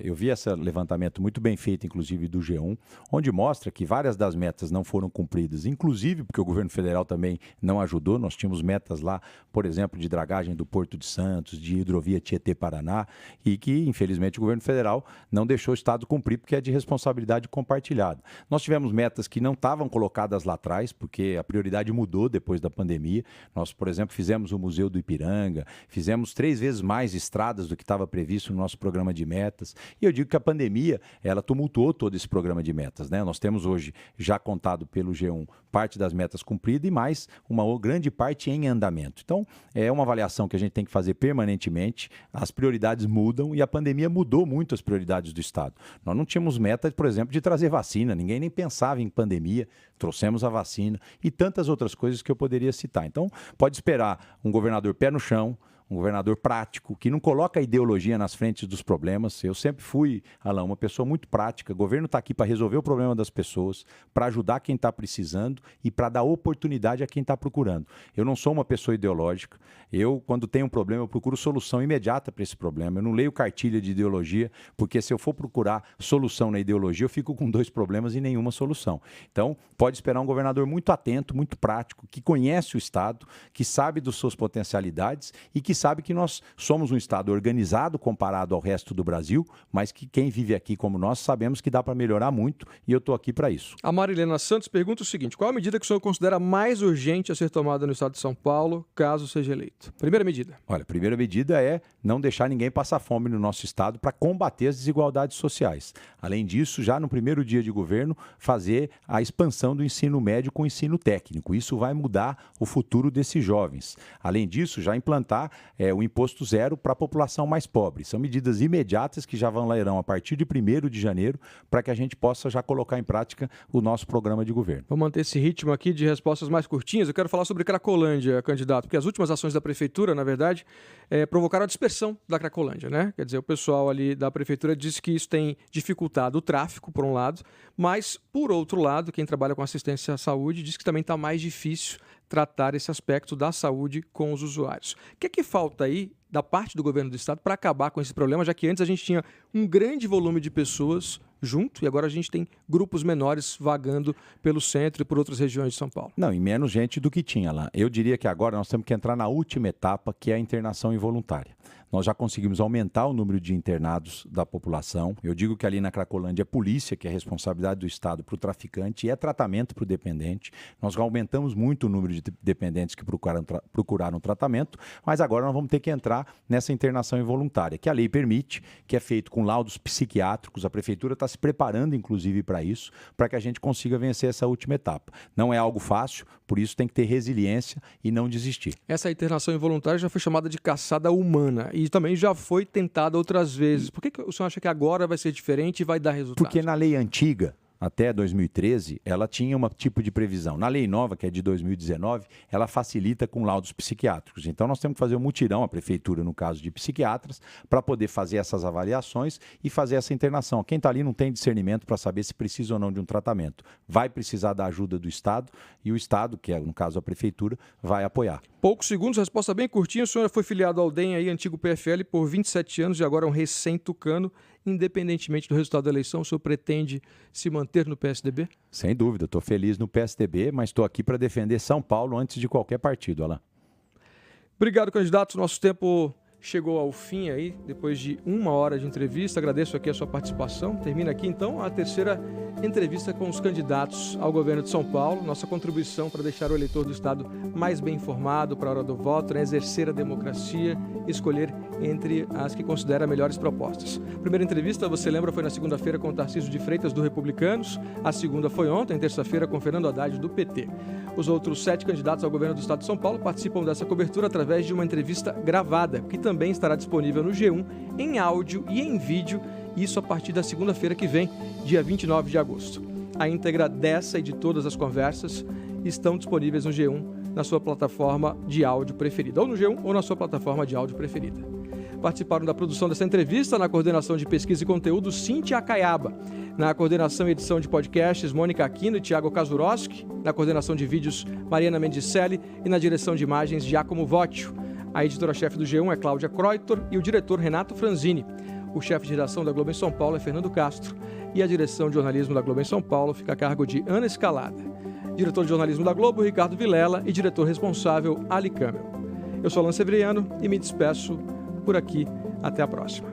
Eu vi esse levantamento muito bem feito, inclusive do G1, onde mostra que várias das metas não foram cumpridas, inclusive porque o governo federal também não ajudou. Nós tínhamos metas lá, por exemplo, de dragagem do Porto de Santos, de hidrovia Tietê-Paraná, e que, infelizmente, o governo federal não deixou o Estado cumprir, porque é de responsabilidade compartilhada. Nós tivemos metas que não estavam colocadas lá atrás, porque a prioridade mudou depois da pandemia. Nós, por exemplo, fizemos o Museu do Ipiranga, fizemos 3 vezes mais estradas do que estava previsto no nosso programa de metas. E eu digo que a pandemia, ela tumultuou todo esse programa de metas, né? Nós temos hoje, já contado pelo G1, parte das metas cumpridas e mais uma grande parte em andamento. Então, é uma avaliação que a gente tem que fazer permanentemente. As prioridades mudam e a pandemia mudou muito as prioridades do Estado. Nós não tínhamos meta, por exemplo, de trazer vacina. Ninguém nem pensava em pandemia. Trouxemos a vacina e tantas outras coisas que eu poderia citar. Então, pode esperar um governador pé no chão, um governador prático, que não coloca a ideologia nas frentes dos problemas. Eu sempre fui, Alain, uma pessoa muito prática. O governo está aqui para resolver o problema das pessoas, para ajudar quem está precisando e para dar oportunidade a quem está procurando. Eu não sou uma pessoa ideológica. Eu, quando tenho um problema, eu procuro solução imediata para esse problema. Eu não leio cartilha de ideologia, porque se eu for procurar solução na ideologia, eu fico com 2 problemas e nenhuma solução. Então, pode esperar um governador muito atento, muito prático, que conhece o Estado, que sabe das suas potencialidades e que sabe que nós somos um Estado organizado comparado ao resto do Brasil, mas que quem vive aqui como nós sabemos que dá para melhorar muito e eu estou aqui para isso. A Marilena Santos pergunta o seguinte: qual a medida que o senhor considera mais urgente a ser tomada no Estado de São Paulo, caso seja eleito? Primeira medida. Olha, a primeira medida é não deixar ninguém passar fome no nosso Estado para combater as desigualdades sociais. Além disso, já no primeiro dia de governo, fazer a expansão do ensino médio com o ensino técnico. Isso vai mudar o futuro desses jovens. Além disso, já implantar o imposto zero para a população mais pobre. São medidas imediatas que já valerão a partir de 1º de janeiro para que a gente possa já colocar em prática o nosso programa de governo. Vamos manter esse ritmo aqui de respostas mais curtinhas. Eu quero falar sobre Cracolândia, candidato, porque as últimas ações da Prefeitura, na verdade, provocaram a dispersão da Cracolândia, né? Quer dizer, o pessoal ali da Prefeitura disse que isso tem dificultado o tráfico, por um lado, mas, por outro lado, quem trabalha com assistência à saúde diz que também está mais difícil tratar esse aspecto da saúde com os usuários. O que é que falta aí da parte do governo do Estado para acabar com esse problema, já que antes a gente tinha um grande volume de pessoas junto e agora a gente tem grupos menores vagando pelo centro e por outras regiões de São Paulo? Não, e menos gente do que tinha lá. Eu diria que agora nós temos que entrar na última etapa, que é a internação involuntária. Nós já conseguimos aumentar o número de internados da população. Eu digo que ali na Cracolândia é polícia, que é responsabilidade do Estado para o traficante, e é tratamento para o dependente. Nós aumentamos muito o número de dependentes que procuraram tratamento, mas agora nós vamos ter que entrar nessa internação involuntária, que a lei permite, que é feito com laudos psiquiátricos. A Prefeitura está se preparando, inclusive, para isso, para que a gente consiga vencer essa última etapa. Não é algo fácil, por isso tem que ter resiliência e não desistir. Essa internação involuntária já foi chamada de caçada humana e também já foi tentada outras vezes. Por que o senhor acha que agora vai ser diferente e vai dar resultado? Porque na lei antiga, até 2013, ela tinha um tipo de previsão. Na lei nova, que é de 2019, ela facilita com laudos psiquiátricos. Então, nós temos que fazer um mutirão, a Prefeitura, no caso de psiquiatras, para poder fazer essas avaliações e fazer essa internação. Quem está ali não tem discernimento para saber se precisa ou não de um tratamento. Vai precisar da ajuda do Estado e o Estado, que é, no caso, a Prefeitura, vai apoiar. Poucos segundos, resposta bem curtinha. O senhor foi filiado ao DEM, aí, antigo PFL, por 27 anos e agora é um recém-tucano. Independentemente do resultado da eleição, o senhor pretende se manter no PSDB? Sem dúvida, estou feliz no PSDB, mas estou aqui para defender São Paulo antes de qualquer partido, Alain. Obrigado, candidato. Nosso tempo chegou ao fim aí, depois de 1 hora de entrevista. Agradeço aqui a sua participação. Termina aqui, então, a terceira entrevista com os candidatos ao governo de São Paulo. Nossa contribuição para deixar o eleitor do Estado mais bem informado para a hora do voto, né? Exercer a democracia, escolher entre as que considera melhores propostas. A primeira entrevista, você lembra, foi na segunda-feira com o Tarcísio de Freitas, do Republicanos. A segunda foi ontem, terça-feira, com Fernando Haddad, do PT. Os outros 7 candidatos ao governo do Estado de São Paulo participam dessa cobertura através de uma entrevista gravada, que também estará disponível no G1, em áudio e em vídeo, isso a partir da segunda-feira que vem, dia 29 de agosto. A íntegra dessa e de todas as conversas estão disponíveis no G1, na sua plataforma de áudio preferida, ou no G1 ou na sua plataforma de áudio preferida. Participaram da produção dessa entrevista, na coordenação de pesquisa e conteúdo, Cíntia Acaiaba. Na coordenação e edição de podcasts, Mônica Aquino e Thiago Kazuroski. Na coordenação de vídeos, Mariana Mendicelli. E na direção de imagens, Giacomo Voccio. A editora-chefe do G1 é Cláudia Kreutor e o diretor Renato Franzini. O chefe de redação da Globo em São Paulo é Fernando Castro. E a direção de jornalismo da Globo em São Paulo fica a cargo de Ana Escalada. Diretor de jornalismo da Globo, Ricardo Vilela. E diretor responsável, Ali Camel. Eu sou Alan Severiano e me despeço por aqui. Até a próxima.